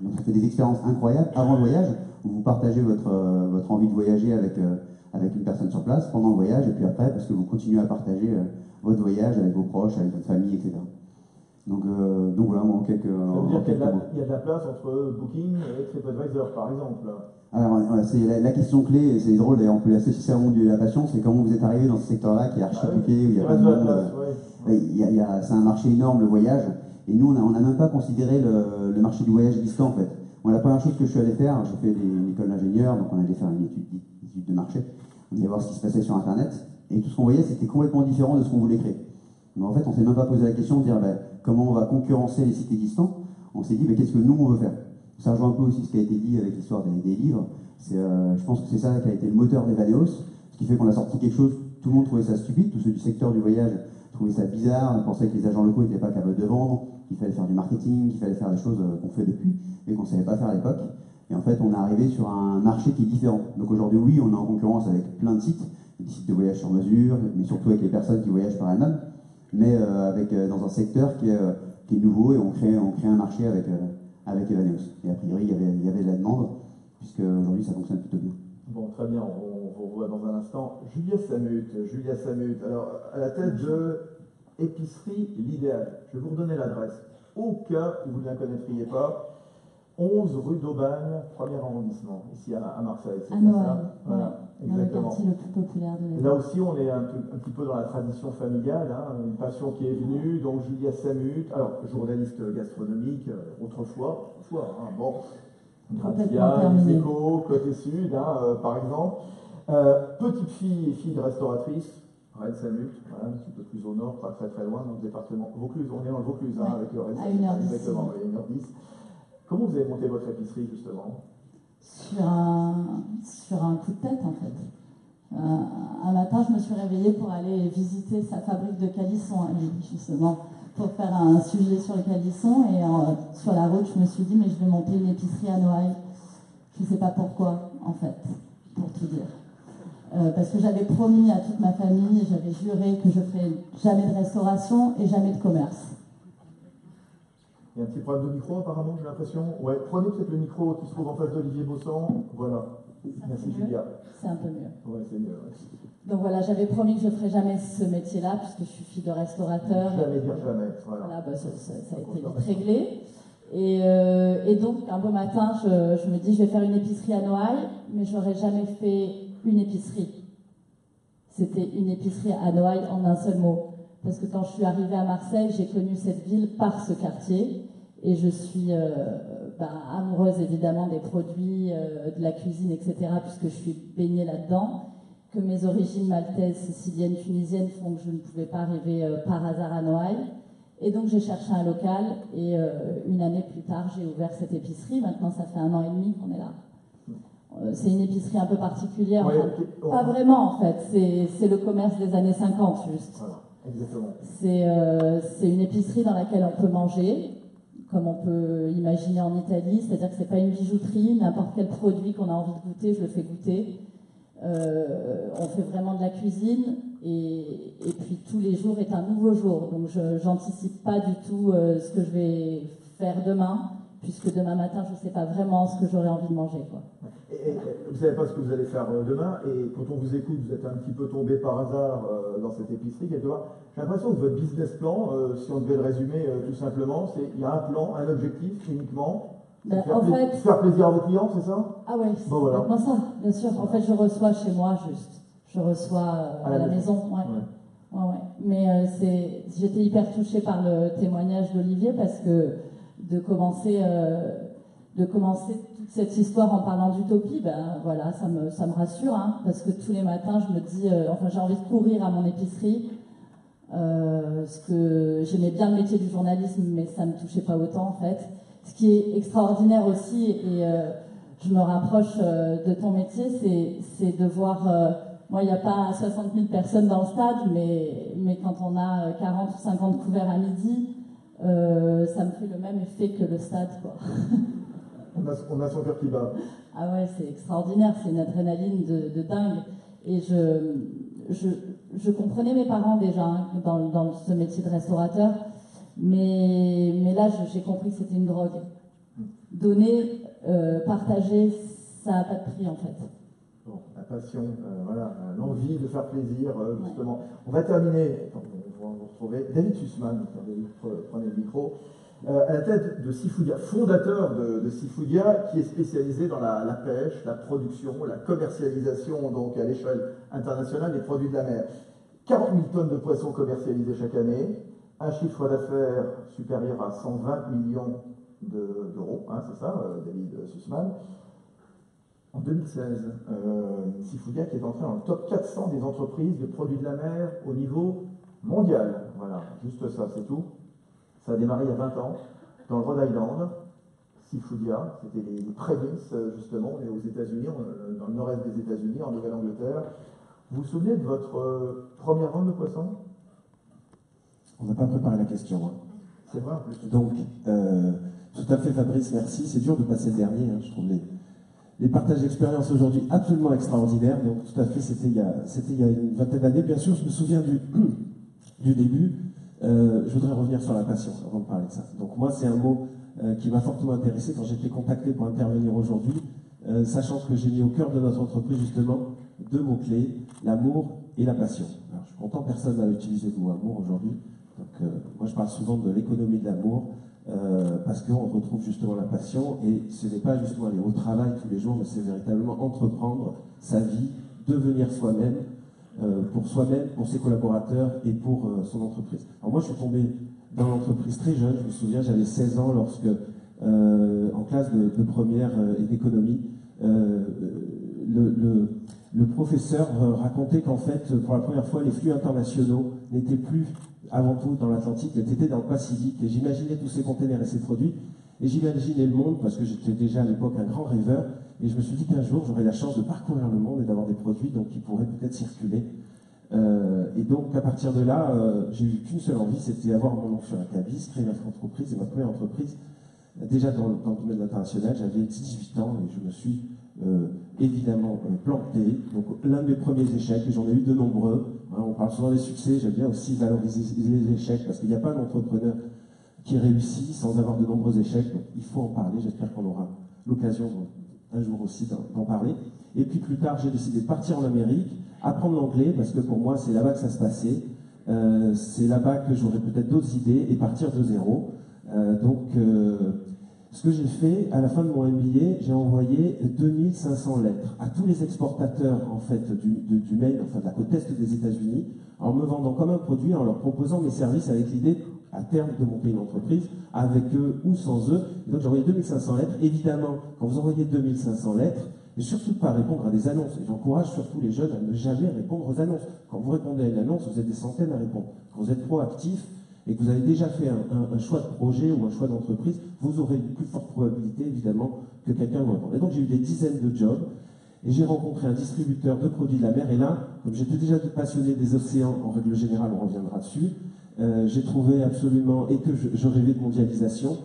Donc ça fait des expériences incroyables avant le voyage, où vous partagez votre envie de voyager avec une personne sur place pendant le voyage, et puis après, parce que vous continuez à partager votre voyage avec vos proches, avec votre famille, etc. Donc voilà, en quelques mots. Ça veut dire qu'il y a de la place entre Booking et TripAdvisor, par exemple. Alors, c'est la question clé, et c'est drôle, d'ailleurs, on peut l'associer ça au monde de la passion, c'est comment vous êtes arrivé dans ce secteur-là qui est archi-piqué, où il y a pas de monde. C'est un marché énorme, le voyage, et nous, on n'a même pas considéré le marché du voyage distant, en fait. Moi, la première chose que je suis allé faire, j'ai fait une école d'ingénieur, donc on allait faire une étude de marché, on allait voir ce qui se passait sur Internet, et tout ce qu'on voyait, c'était complètement différent de ce qu'on voulait créer. Donc en fait, on s'est même pas posé la question de dire comment on va concurrencer les sites existants. On s'est dit qu'est-ce que nous, on veut faire. Ça rejoint un peu aussi ce qui a été dit avec l'histoire des livres. Je pense que c'est ça qui a été le moteur d'Evaneos, ce qui fait qu'on a sorti quelque chose, tout le monde trouvait ça stupide, tous ceux du secteur du voyage trouvaient ça bizarre, pensaient que les agents locaux n'étaient pas capables de vendre, qu'il fallait faire du marketing, qu'il fallait faire des choses qu'on fait depuis, mais qu'on ne savait pas faire à l'époque. Et en fait, on est arrivé sur un marché qui est différent. Donc aujourd'hui, oui, on est en concurrence avec plein de sites, des sites de voyage sur mesure, mais surtout avec les personnes qui voyagent par elles-mêmes, mais dans un secteur qui est nouveau, et on crée un marché avec Evaneos. Et a priori, il y avait de la demande, puisque aujourd'hui, ça fonctionne plutôt bien. Bon, très bien, on vous revoit dans un instant. Julia Samut, alors à la tête de Épicerie L'Idéal. Je vais vous redonner l'adresse, au cas où vous ne la connaîtriez pas. 11 rue d'Aubagne, 1er arrondissement, ici à Marseille. À Noailles, voilà, dans le exactement. quartier le plus populaire de la ville. Là aussi, on est un petit peu dans la tradition familiale, une passion qui est venue. Donc Julia Samut, alors journaliste gastronomique, autrefois, bon, Gratia, Les Échos, Côté Sud, par exemple. Petite fille de restauratrice, Rennes Samut, voilà, un petit peu plus au nord, pas très loin, dans le département Vaucluse. On est dans le Vaucluse, avec le Rennes Samut. À 1h10. Exactement, à 1h10. Comment vous avez monté votre épicerie, justement? Sur un coup de tête, en fait. Un matin, je me suis réveillée pour aller visiter sa fabrique de calissons à lui, justement, pour faire un sujet sur le calisson. Et sur la route, je me suis dit, mais je vais monter une épicerie à Noailles. Je ne sais pas pourquoi, en fait, pour tout dire. Parce que j'avais promis à toute ma famille, j'avais juré que je ne ferais jamais de restauration et jamais de commerce. Il y a un petit problème de micro, apparemment, j'ai l'impression. Ouais, prenez peut-être le micro qui se trouve en face d'Olivier Bossan. Voilà. Merci, Julia. C'est un peu mieux. Ouais, c'est mieux. Ouais. Donc voilà, j'avais promis que je ne ferais jamais ce métier-là, puisque je suis fille de restaurateur. Jamais dire jamais. Voilà, ça a été vite réglé. Et donc, un beau matin, je me dis, je vais faire une épicerie à Noailles, mais je n'aurais jamais fait une épicerie. C'était une épicerie à Noailles en un seul mot. Parce que quand je suis arrivée à Marseille, j'ai connu cette ville par ce quartier. Et je suis amoureuse évidemment des produits, de la cuisine, etc., puisque je suis baignée là-dedans. Que mes origines maltaises, siciliennes, tunisiennes font que je ne pouvais pas arriver par hasard à Noailles. Et donc j'ai cherché un local et une année plus tard, j'ai ouvert cette épicerie. Maintenant, ça fait 1 an et demi qu'on est là. C'est une épicerie un peu particulière. Ouais, enfin, pas vraiment en fait, c'est le commerce des années 50 juste. Voilà, exactement. C'est une épicerie dans laquelle on peut manger, comme on peut imaginer en Italie, c'est-à-dire que c'est pas une bijouterie, n'importe quel produit qu'on a envie de goûter, je le fais goûter. On fait vraiment de la cuisine et puis tous les jours est un nouveau jour, donc j'anticipe pas du tout ce que je vais faire demain, puisque demain matin je ne sais pas vraiment ce que j'aurai envie de manger, quoi. Et vous ne savez pas ce que vous allez faire demain, et quand on vous écoute, vous êtes un petit peu tombé par hasard dans cette épicerie quelque part. J'ai l'impression que votre business plan, si on devait le résumer tout simplement, c'est il y a un plan, un objectif uniquement. Faire plaisir à vos clients, c'est ça? Ah ouais, c'est complètement ça, bien sûr. En fait, je reçois chez moi juste. Je reçois à la maison. Ouais. Mais j'étais hyper touchée par le témoignage d'Olivier parce que de commencer de commencer toute cette histoire en parlant d'utopie, ben voilà, ça me rassure, hein, parce que tous les matins, je me dis, enfin, j'ai envie de courir à mon épicerie, parce que j'aimais bien le métier du journalisme, mais ça me touchait pas autant, en fait. Ce qui est extraordinaire aussi, et je me rapproche de ton métier, c'est de voir... moi, il n'y a pas 60 000 personnes dans le stade, mais quand on a 40 ou 50 couverts à midi, ça me fait le même effet que le stade, quoi. On a son cœur qui bat. Ah ouais, c'est extraordinaire, c'est une adrénaline de dingue. Et je comprenais mes parents déjà, hein, dans ce métier de restaurateur, mais là, j'ai compris que c'était une drogue. Donner, partager, ça n'a pas de prix, en fait. Bon, la passion, voilà, l'envie de faire plaisir, justement. On va terminer, on va vous retrouver, David Sussman, prenez le micro, à la tête de Seafoodia, fondateur de Seafoodia, qui est spécialisé dans la pêche, la production, la commercialisation, donc à l'échelle internationale des produits de la mer. 40 000 tonnes de poissons commercialisés chaque année, un chiffre d'affaires supérieur à 120 millions d'euros, hein, c'est ça, David Sussman. En 2016, Seafoodia qui est entré dans le top 400 des entreprises de produits de la mer au niveau mondial. Voilà, juste ça, c'est tout. Ça a démarré il y a 20 ans, dans le Rhode Island. Seafoodia, c'était les prémices, justement, on est aux États-Unis, dans le nord-est des États-Unis, en Nouvelle-Angleterre. Vous vous souvenez de votre première vente de poissons? On n'a pas préparé la question. Hein. C'est vrai, en plus. Donc, tout à fait, Fabrice, merci. C'est dur de passer le dernier, hein, je trouve les partages d'expérience aujourd'hui absolument extraordinaires. Donc, tout à fait, c'était il y a une vingtaine d'années. Bien sûr, je me souviens du début. Je voudrais revenir sur la passion avant de parler de ça. Donc, moi, c'est un mot qui m'a fortement intéressé quand j'ai été contacté pour intervenir aujourd'hui, sachant que j'ai mis au cœur de notre entreprise, justement, deux mots-clés, l'amour et la passion. Alors, je suis content, personne n'a utilisé le mot amour aujourd'hui. Donc, moi, je parle souvent de l'économie de l'amour, parce qu'on retrouve justement la passion, et ce n'est pas justement aller au travail tous les jours, mais c'est véritablement entreprendre sa vie, devenir soi-même, pour ses collaborateurs et pour son entreprise. Alors moi, je suis tombé dans l'entreprise très jeune, je me souviens, j'avais 16 ans lorsque, en classe de première et d'économie, le professeur racontait qu'en fait, pour la première fois, les flux internationaux n'étaient plus avant tout dans l'Atlantique, mais étaient dans le Pacifique. Et j'imaginais tous ces containers et ces produits, et j'imaginais le monde, parce que j'étais déjà à l'époque un grand rêveur, et je me suis dit qu'un jour, j'aurais la chance de parcourir le monde et d'avoir des produits donc, qui pourraient peut-être circuler. Et donc, à partir de là, j'ai eu qu'une seule envie, c'était avoir mon nom sur un cabis, créer notre entreprise, et ma première entreprise, déjà dans le domaine international, j'avais 18 ans, et je me suis évidemment planté. Donc l'un de mes premiers échecs, et j'en ai eu de nombreux, hein, on parle souvent des succès, j'aime bien aussi valoriser les échecs, parce qu'il n'y a pas d'entrepreneur qui réussit sans avoir de nombreux échecs, donc il faut en parler, j'espère qu'on aura l'occasion un jour aussi d'en parler. Et puis plus tard, j'ai décidé de partir en Amérique, apprendre l'anglais, parce que pour moi c'est là-bas que ça se passait, c'est là-bas que j'aurais peut-être d'autres idées, et partir de zéro. Ce que j'ai fait, à la fin de mon MBA, j'ai envoyé 2500 lettres à tous les exportateurs en fait, du Maine, enfin de la côte est des États-Unis, en me vendant comme un produit, en leur proposant mes services avec l'idée, à terme, de monter une entreprise, avec eux ou sans eux. Et donc j'ai envoyé 2500 lettres. Évidemment, quand vous envoyez 2500 lettres, et surtout pas répondre à des annonces. Et j'encourage surtout les jeunes à ne jamais répondre aux annonces. Quand vous répondez à une annonce, vous êtes des centaines à répondre. Quand vous êtes proactif, et que vous avez déjà fait un choix de projet ou un choix d'entreprise, vous aurez une plus forte probabilité, évidemment, que quelqu'un vous réponde. Et donc, j'ai eu des dizaines de jobs, et j'ai rencontré un distributeur de produits de la mer, et là, comme j'étais déjà passionné des océans, en règle générale, on reviendra dessus, j'ai trouvé absolument, et que je rêvais de mondialisation.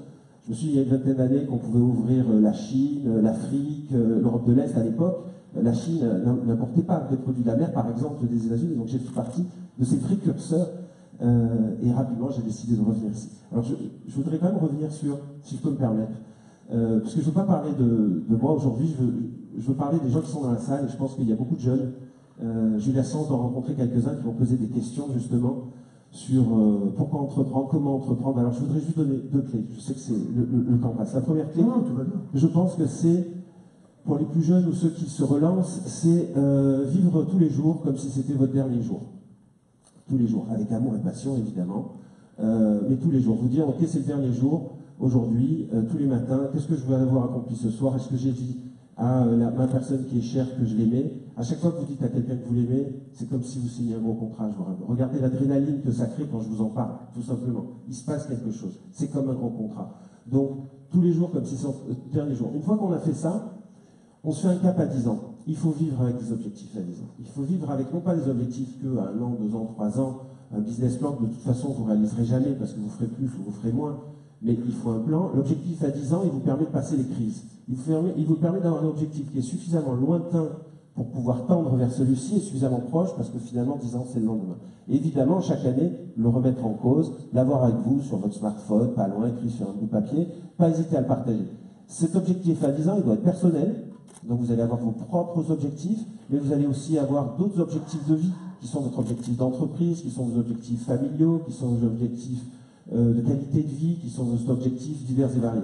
Je me suis dit, il y a une vingtaine d'années, qu'on pouvait ouvrir la Chine, l'Afrique, l'Europe de l'Est à l'époque. La Chine n'importait pas des produits de la mer, par exemple, des États-Unis, donc j'ai fait partie de ces précurseurs. Et rapidement, j'ai décidé de revenir ici. Alors, je voudrais quand même revenir sur, si je peux me permettre, parce que je ne veux pas parler de moi aujourd'hui, je veux parler des gens qui sont dans la salle, et je pense qu'il y a beaucoup de jeunes. J'ai eu la chance d'en rencontrer quelques-uns qui m'ont posé des questions, justement, sur pourquoi entreprendre, comment entreprendre. Alors, je voudrais juste donner deux clés. Je sais que le temps passe. La première clé, je pense que c'est, pour les plus jeunes ou ceux qui se relancent, c'est vivre tous les jours comme si c'était votre dernier jour. Tous les jours, avec amour et passion évidemment, mais tous les jours. Vous dire, ok, c'est le dernier jour, aujourd'hui, tous les matins, qu'est-ce que je veux avoir accompli ce soir? Est-ce que j'ai dit à ma personne qui est chère que je l'aimais? À chaque fois que vous dites à quelqu'un que vous l'aimez, c'est comme si vous signez un gros contrat. Regardez l'adrénaline que ça crée quand je vous en parle, tout simplement. Il se passe quelque chose. C'est comme un gros contrat. Donc, tous les jours, comme si c'était le dernier jour. Une fois qu'on a fait ça, on se fait un cap à 10 ans. Il faut vivre avec des objectifs à 10 ans. Il faut vivre avec non pas des objectifs que à 1 an, 2 ans, 3 ans, un business plan que de toute façon vous ne réaliserez jamais parce que vous ferez plus ou vous ferez moins. Mais il faut un plan. L'objectif à 10 ans, il vous permet de passer les crises. Il vous permet d'avoir un objectif qui est suffisamment lointain pour pouvoir tendre vers celui-ci et suffisamment proche parce que finalement 10 ans c'est le lendemain. Et évidemment, chaque année, le remettre en cause, l'avoir avec vous sur votre smartphone, pas loin, écrit sur un bout de papier, pas hésiter à le partager. Cet objectif à 10 ans, il doit être personnel. Donc vous allez avoir vos propres objectifs, mais vous allez aussi avoir d'autres objectifs de vie, qui sont votre objectif d'entreprise, qui sont vos objectifs familiaux, qui sont vos objectifs de qualité de vie, qui sont vos objectifs divers et variés.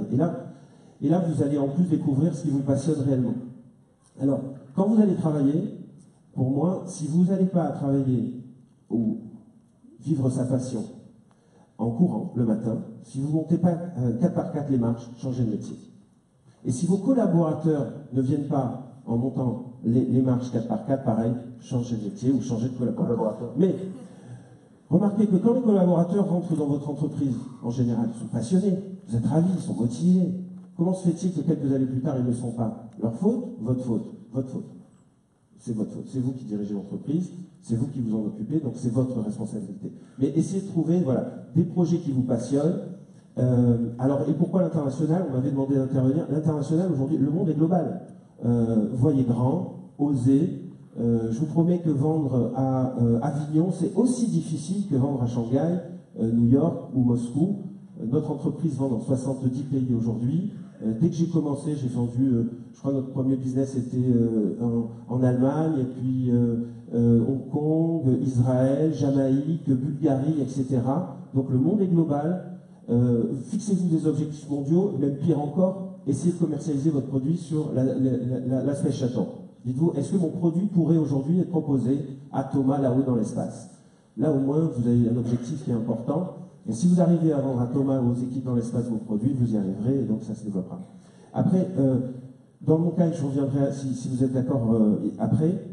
Et là, vous allez en plus découvrir ce qui vous passionne réellement. Alors, quand vous allez travailler, pour moi, si vous n'allez pas travailler ou vivre sa passion en courant le matin, si vous ne montez pas 4 par 4 les marches, changez de métier. Et si vos collaborateurs ne viennent pas en montant les marches 4 par 4, pareil, changez de métier ou changez de collaborateur. Mais remarquez que quand les collaborateurs rentrent dans votre entreprise, en général, ils sont passionnés, vous êtes ravis, ils sont motivés. Comment se fait-il que quelques années plus tard, ils ne le sont pas? Leur faute? Votre faute? Votre faute. C'est votre faute. C'est vous qui dirigez l'entreprise, c'est vous qui vous en occupez, donc c'est votre responsabilité. Mais essayez de trouver des projets qui vous passionnent. Alors, et pourquoi l'international? On m'avait demandé d'intervenir. L'international, aujourd'hui, le monde est global. Voyez grand, osez. Je vous promets que vendre à Avignon, c'est aussi difficile que vendre à Shanghai, New York ou Moscou. Notre entreprise vend dans 70 pays aujourd'hui. Dès que j'ai commencé, j'ai vendu, je crois notre premier business était en Allemagne, et puis Hong Kong, Israël, Jamaïque, Bulgarie, etc. Donc le monde est global. Fixez-vous des objectifs mondiaux, même pire encore, essayez de commercialiser votre produit sur la Space Shuttle. Dites-vous, est-ce que mon produit pourrait aujourd'hui être proposé à Thomas là-haut dans l'espace? Là au moins, vous avez un objectif qui est important. Et si vous arrivez à vendre à Thomas ou aux équipes dans l'espace vos produits, vous y arriverez, et donc ça se développera. Après, dans mon cas, je reviendrai, si vous êtes d'accord après,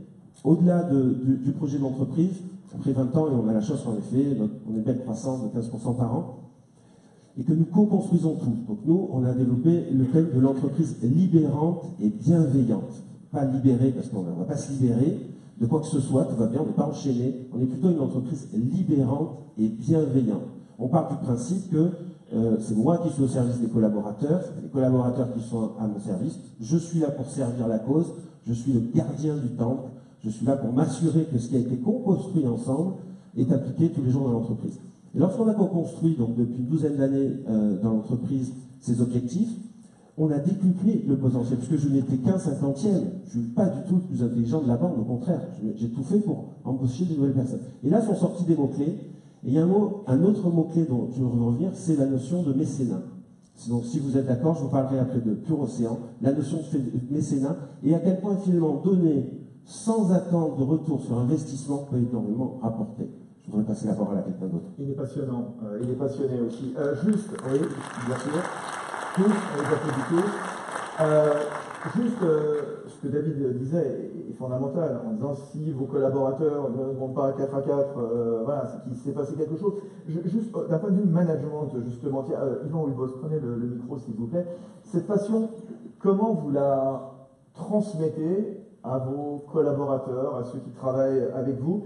au-delà du projet d'entreprise, après 20 ans, et on a la chance en effet, on a une belle croissance de 15% par an, et que nous co-construisons tout. Donc nous, on a développé le thème de l'entreprise libérante et bienveillante. Pas libérée, parce qu'on ne va pas se libérer de quoi que ce soit, tout va bien, on n'est pas enchaîné, on est plutôt une entreprise libérante et bienveillante. On part du principe que c'est moi qui suis au service des collaborateurs, c'est les collaborateurs qui sont à mon service, je suis là pour servir la cause, je suis le gardien du temple, je suis là pour m'assurer que ce qui a été co-construit ensemble est appliqué tous les jours dans l'entreprise. Et lorsqu'on a co-construit, donc depuis une douzaine d'années dans l'entreprise, ces objectifs, on a décuplé le potentiel, puisque je n'étais qu'un 50e. Je ne suis pas du tout le plus intelligent de la bande, au contraire. J'ai tout fait pour embaucher des nouvelles personnes. Et là sont sortis des mots-clés. Et il y a un autre mot-clé dont je veux revenir, c'est la notion de mécénat. Donc si vous êtes d'accord, je vous parlerai après de Pur Océan, la notion de mécénat, et à quel point finalement donner sans attendre de retour sur investissement peut énormément rapporter. Je voudrais passer la parole à quelqu'un d'autre. Il est passionnant, il est passionné aussi. Juste, oui, bien sûr, tous, on les applaudit tous. Juste, ce que David disait est fondamental, en disant si vos collaborateurs ne vont pas à 4 à 4, voilà, c'est qu'il s'est passé quelque chose. Juste, d'un point de vue management, justement, tiens, Yvan Ulbos, prenez le micro s'il vous plaît. Cette passion, comment vous la transmettez à vos collaborateurs, à ceux qui travaillent avec vous?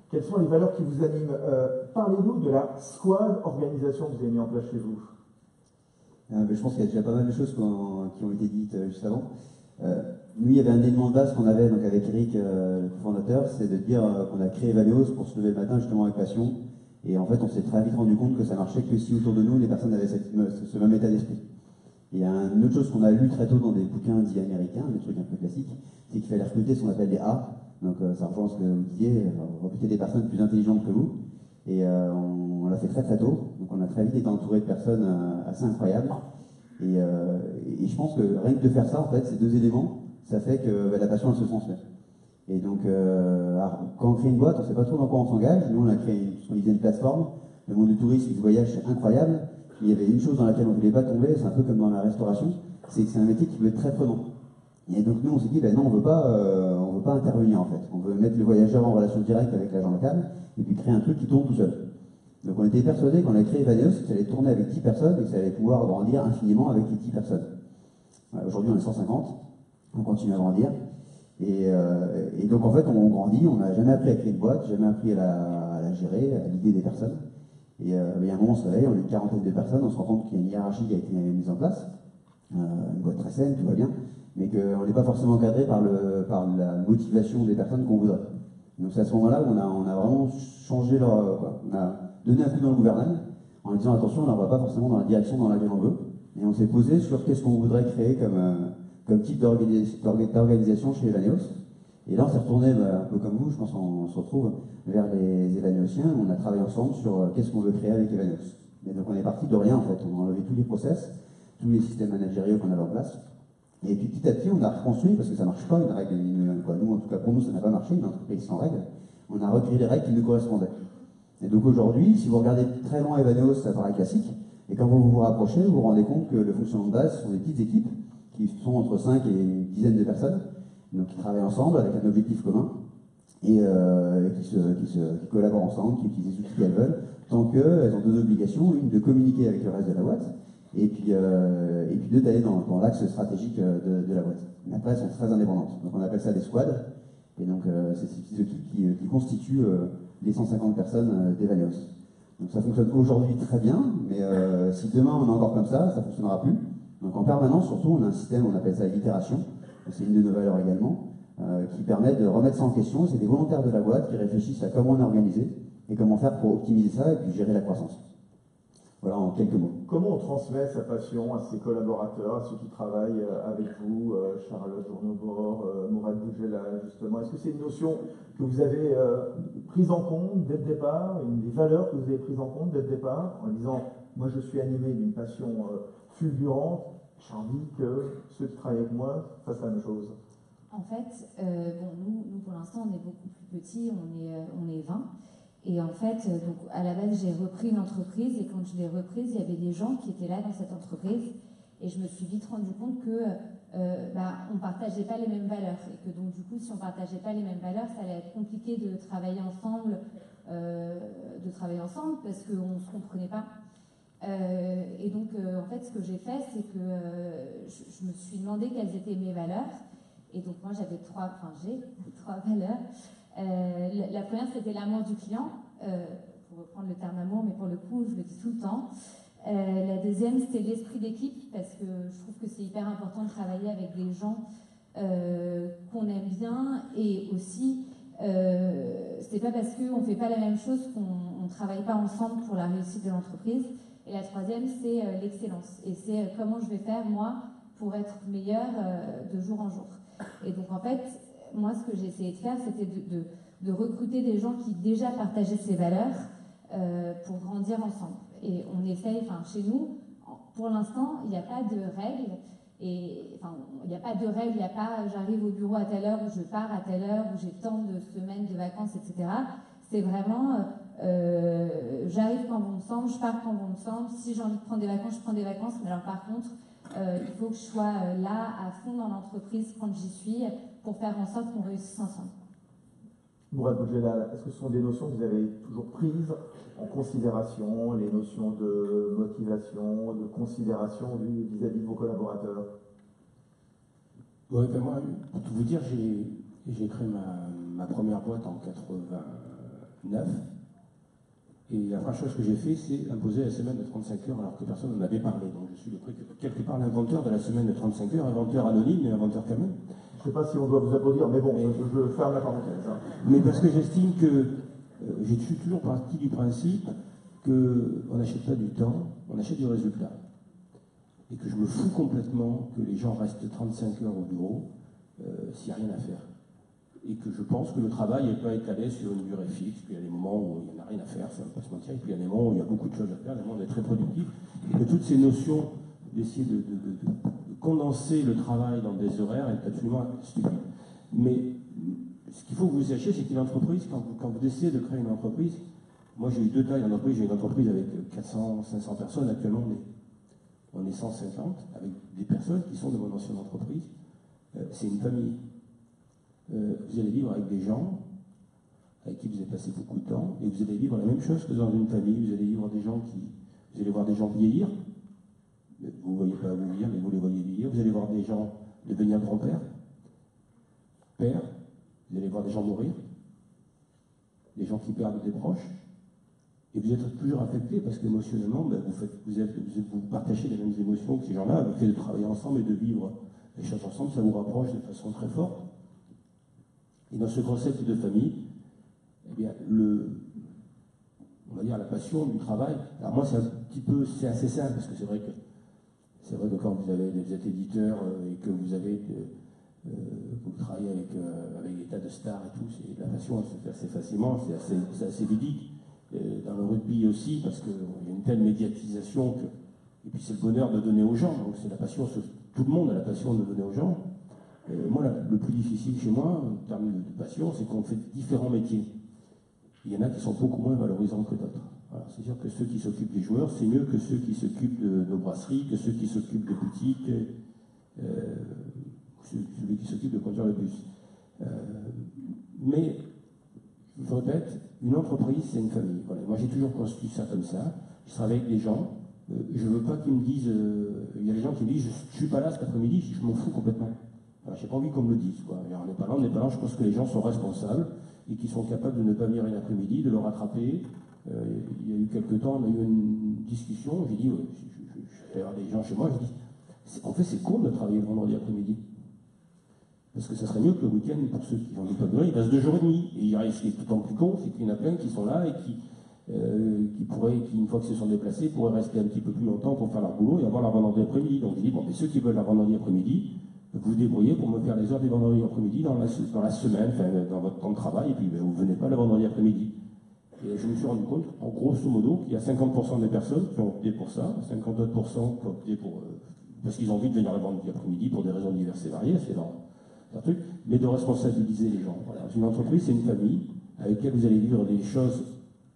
Quelles sont les valeurs qui vous animent? Parlez-nous de la squad organisation que vous avez mis en place chez vous. Je pense qu'il y a déjà pas mal de choses qui ont été dites juste avant. Nous, il y avait un élément de base qu'on avait donc avec Eric, le fondateur, c'est de dire qu'on a créé Valeos pour se lever le matin justement avec passion. Et en fait, on s'est très vite rendu compte que ça marchait que si autour de nous, les personnes avaient ce même état d'esprit. Et une autre chose qu'on a lu très tôt dans des bouquins dits américains, des trucs un peu classiques, c'est qu'il fallait recruter ce qu'on appelle des A. Donc ça rejoint ce que vous disiez, recruter des personnes plus intelligentes que vous. Et on l'a fait très très tôt. Donc on a très vite été entouré de personnes assez incroyables. Et je pense que rien que de faire ça, en fait, ces deux éléments, ça fait que la passion, elle se transmet. Et donc, quand on crée une boîte, on ne sait pas trop dans quoi on s'engage. Nous, on a créé ce qu'on disait une plateforme. Le monde du tourisme et du voyage, c'est incroyable. il y avait une chose dans laquelle on ne voulait pas tomber, c'est un peu comme dans la restauration, c'est que c'est un métier qui peut être très prenant. Et donc nous on s'est dit, ben non, on veut pas intervenir en fait. On veut mettre le voyageur en relation directe avec l'agent local et puis créer un truc qui tourne tout seul. Donc on était persuadés quand on a créé Evaneos que ça allait tourner avec 10 personnes et que ça allait pouvoir grandir infiniment avec les 10 personnes. Voilà, aujourd'hui on est 150, on continue à grandir. Et donc en fait on grandit, on n'a jamais appris à créer une boîte, jamais appris à la gérer, à l'idée des personnes. Et il y a un moment on se réveille, on est une quarantaine de personnes, on se rend compte qu'il y a une hiérarchie qui a été mise en place, une boîte très saine, tout va bien, mais qu'on n'est pas forcément encadré par la motivation des personnes qu'on voudrait. Donc c'est à ce moment-là où on a vraiment changé on a donné un coup dans le gouvernail en disant attention, on n'en va pas forcément dans la direction dans laquelle on veut. Et on s'est posé sur qu'est-ce qu'on voudrait créer comme type d'organisation chez Evaneos. Et là on s'est retourné un peu comme vous, je pense qu'on se retrouve vers les Evaneosiens, on a travaillé ensemble sur qu'est-ce qu'on veut créer avec Evaneos. Et donc on est parti de rien en fait, on a enlevé tous les process, tous les systèmes managériaux qu'on avait en place. Et puis petit à petit, on a reconstruit, parce que ça ne marche pas, une règle, nous, en tout cas pour nous, ça n'a pas marché, une entreprise sans règles. On a recréé les règles qui nous correspondaient. Et donc aujourd'hui, si vous regardez très loin Evaneos, ça paraît classique, et quand vous vous rapprochez, vous vous rendez compte que le fonctionnement de base sont des petites équipes, qui sont entre 5 et une dizaine de personnes, donc qui travaillent ensemble avec un objectif commun, et qui collaborent ensemble, qui utilisent les outils qu'elles veulent, tant qu'elles ont deux obligations, une de communiquer avec le reste de la boîte, et puis deux, d'aller dans l'axe stratégique de la boîte. Mais après, elles sont très indépendantes. Donc on appelle ça des squads, et donc c'est ces petites équipes qui constituent les 150 personnes d'Evaneos. Donc ça fonctionne aujourd'hui très bien, mais si demain on est encore comme ça ne fonctionnera plus. Donc en permanence, surtout, on a un système, on appelle ça l'itération, c'est une de nos valeurs également, qui permet de remettre ça en question. C'est des volontaires de la boîte qui réfléchissent à comment on est organisé et comment faire pour optimiser ça et puis gérer la croissance. Voilà en quelques mots. Comment on transmet sa passion à ses collaborateurs, à ceux qui travaillent avec vous, Charlotte Journobord, Mourad Boudjela, justement? Est-ce que c'est une notion que vous avez prise en compte dès le départ, une des valeurs que vous avez prises en compte dès le départ, en disant, moi je suis animé d'une passion fulgurante, j'ai envie que ceux qui travaillent avec moi fassent la même chose? En fait, nous pour l'instant on est beaucoup plus petits, on est 20. Et en fait, donc, à la base, j'ai repris une entreprise et quand je l'ai reprise, il y avait des gens qui étaient là dans cette entreprise et je me suis vite rendu compte que on ne partageait pas les mêmes valeurs et que donc du coup, si on ne partageait pas les mêmes valeurs, ça allait être compliqué de travailler ensemble parce qu'on ne se comprenait pas. Et donc, en fait, ce que j'ai fait, c'est que je me suis demandé quelles étaient mes valeurs. Et donc, moi, j'ai trois valeurs. La première, c'était l'amour du client, pour reprendre le terme amour, mais pour le coup, je le dis tout le temps. La deuxième, c'était l'esprit d'équipe, parce que je trouve que c'est hyper important de travailler avec des gens qu'on aime bien, et aussi, c'est pas parce qu'on ne fait pas la même chose qu'on ne travaille pas ensemble pour la réussite de l'entreprise. Et la troisième, c'est l'excellence, et c'est comment je vais faire, moi, pour être meilleure de jour en jour. Et donc, en fait, moi, ce que j'ai essayé de faire, c'était de recruter des gens qui déjà partageaient ces valeurs pour grandir ensemble. Et on essaye, chez nous, pour l'instant, il n'y a pas de règles. Il n'y a pas de règles, il n'y a pas j'arrive au bureau à telle heure, ou je pars à telle heure, ou j'ai tant de semaines de vacances, etc. C'est vraiment j'arrive quand bon me semble, je pars quand bon me semble. Si j'ai envie de prendre des vacances, je prends des vacances. Mais alors par contre, il faut que je sois là à fond dans l'entreprise quand j'y suis pour faire en sorte qu'on réussisse ensemble. Mourad Boudjela, est-ce que ce sont des notions que vous avez toujours prises en considération, les notions de motivation, de considération vis-à-vis de vos collaborateurs? Ouais, moi, pour tout vous dire, j'ai créé ma première boîte en 89. Et la première chose que j'ai fait, c'est imposer la semaine de 35 heures alors que personne n'en avait parlé. Donc je suis quelque part l'inventeur de la semaine de 35 heures, inventeur anonyme mais inventeur quand même. Je ne sais pas si on doit vous applaudir, mais bon, je ferme la parenthèse. Hein. Mais parce que j'estime que j'ai toujours parti du principe qu'on n'achète pas du temps, on achète du résultat. Et que je me fous complètement que les gens restent 35 heures au bureau s'il n'y a rien à faire. Et que je pense que le travail n'est pas étalé sur une durée fixe, qu'il y a des moments où il n'y en a rien à faire, ça ne va pas se mentir, et puis il y a des moments où il y a beaucoup de choses à faire, des moments où on est très productif, et que toutes ces notions d'essayer de condenser le travail dans des horaires est absolument stupide. Mais ce qu'il faut que vous sachiez, c'est qu'une entreprise, quand vous décidez de créer une entreprise, moi j'ai eu deux tailles d'entreprise. J'ai une entreprise avec 400, 500 personnes. Actuellement, on est 150 avec des personnes qui sont de mon ancienne entreprise. C'est une famille. Vous allez vivre avec des gens avec qui vous avez passé beaucoup de temps, et vous allez vivre la même chose que dans une famille. Vous allez vivre vous allez voir des gens vieillir. Vous ne voyez pas vous vieillir, mais vous les voyez vieillir. Vous allez voir des gens devenir grand-père, père. Vous allez voir des gens mourir, des gens qui perdent des proches. Et vous êtes toujours affecté parce qu'émotionnellement, vous partagez les mêmes émotions que ces gens-là. Le fait de travailler ensemble et de vivre les choses ensemble, ça vous rapproche de façon très forte. Et dans ce concept de famille, eh bien, on va dire la passion du travail. Alors moi, c'est assez simple parce que c'est vrai que quand vous êtes éditeur et que vous travaillez avec des tas de stars et tout, c'est la passion, elle se fait assez facilement, c'est assez ludique. Dans le rugby aussi, parce qu'il y a une telle médiatisation et puis c'est le bonheur de donner aux gens, donc c'est la passion, tout le monde a la passion de donner aux gens. Moi, le plus difficile chez moi, en termes de passion, c'est qu'on fait différents métiers. Il y en a qui sont beaucoup moins valorisants que d'autres. Voilà, c'est sûr que ceux qui s'occupent des joueurs, c'est mieux que ceux qui s'occupent de nos brasseries, que ceux qui s'occupent des boutiques, celui qui s'occupe de conduire le bus. Mais, je répète, une entreprise, c'est une famille. Voilà. Moi, j'ai toujours construit ça comme ça. Je travaille avec des gens. Je ne veux pas qu'ils me disent... Il y a des gens qui me disent, je ne suis pas là cet après-midi, je m'en fous complètement. Voilà, je n'ai pas envie qu'on me le dise. Quoi. Alors, on n'est pas là, je pense que les gens sont responsables et qu'ils sont capables de ne pas venir un après-midi, de le rattraper. Il y a eu quelques temps, on a eu une discussion, j'ai dit, je vais avoir des gens chez moi, je dis, en fait, c'est con de travailler le vendredi après-midi. Parce que ça serait mieux que le week-end, pour ceux qui n'en ont pas besoin, il reste 2 jours et demi. Et ce qui est tout le temps plus con, c'est qu'il y en a plein qui sont là et qui pourraient, une fois qu'ils se sont déplacés, pourraient rester un petit peu plus longtemps pour faire leur boulot et avoir leur vendredi après-midi. Donc je dis, bon, mais ceux qui veulent leur vendredi après-midi, vous vous débrouillez pour me faire les heures des vendredis après-midi dans la semaine, enfin, dans votre temps de travail, et puis vous ne venez pas le vendredi après-midi. Et je me suis rendu compte, en grosso modo, qu'il y a 50% des personnes qui ont opté pour ça, 50% qui ont opté parce qu'ils ont envie de venir le vendredi après-midi pour des raisons diverses et variées, c'est un truc, mais de responsabiliser les gens. Voilà. Une entreprise, c'est une famille avec laquelle vous allez vivre des choses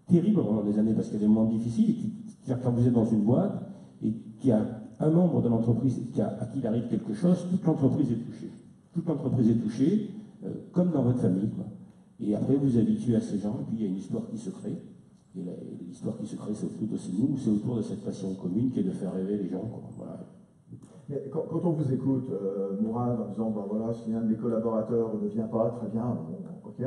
terribles pendant des années parce qu'il y a des moments difficiles. C'est-à-dire quand vous êtes dans une boîte et qu'il y a un membre de l'entreprise à qui il arrive quelque chose, toute l'entreprise est touchée. Toute l'entreprise est touchée, comme dans votre famille, quoi. Et après, vous vous habituez à ces gens, et puis il y a une histoire qui se crée. Et l'histoire qui se crée, c'est autour de nous, c'est autour de cette passion commune qui est de faire rêver les gens, quoi. Voilà. Mais quand on vous écoute, Mourad, en disant, ben voilà, si un de mes collaborateurs ne vient pas, très bien, bon, ok. Il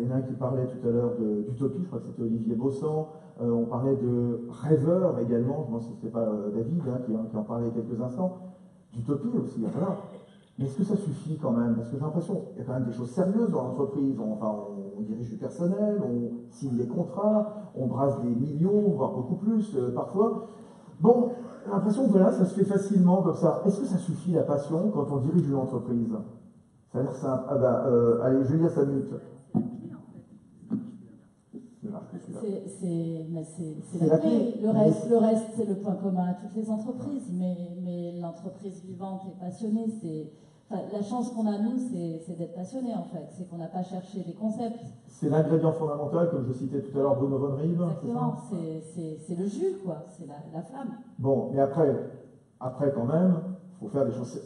y en a un qui parlait tout à l'heure d'utopie, je crois que c'était Olivier Bossan. On parlait de rêveur également, je pense que ce n'était pas David qui en parlait quelques instants. D'utopie aussi, voilà. Mais est-ce que ça suffit quand même? Parce que j'ai l'impression qu'il y a quand même des choses sérieuses dans l'entreprise. On dirige du personnel, on signe des contrats, on brasse des millions, voire beaucoup plus parfois. Bon, j'ai l'impression que voilà, ça se fait facilement comme ça. Est-ce que ça suffit la passion quand on dirige une entreprise? Ça a l'air simple. Allez, je vais lire sa minute. C'est la clé. Le reste, c'est le point commun à toutes les entreprises. Mais l'entreprise vivante et passionnée, la chance qu'on a, nous, c'est d'être passionné, en fait. C'est qu'on n'a pas cherché des concepts. C'est l'ingrédient fondamental, comme je citais tout à l'heure Bruno von Rive. Exactement, c'est le jus, quoi. C'est la flamme. Bon, mais après quand même, il faut faire des choses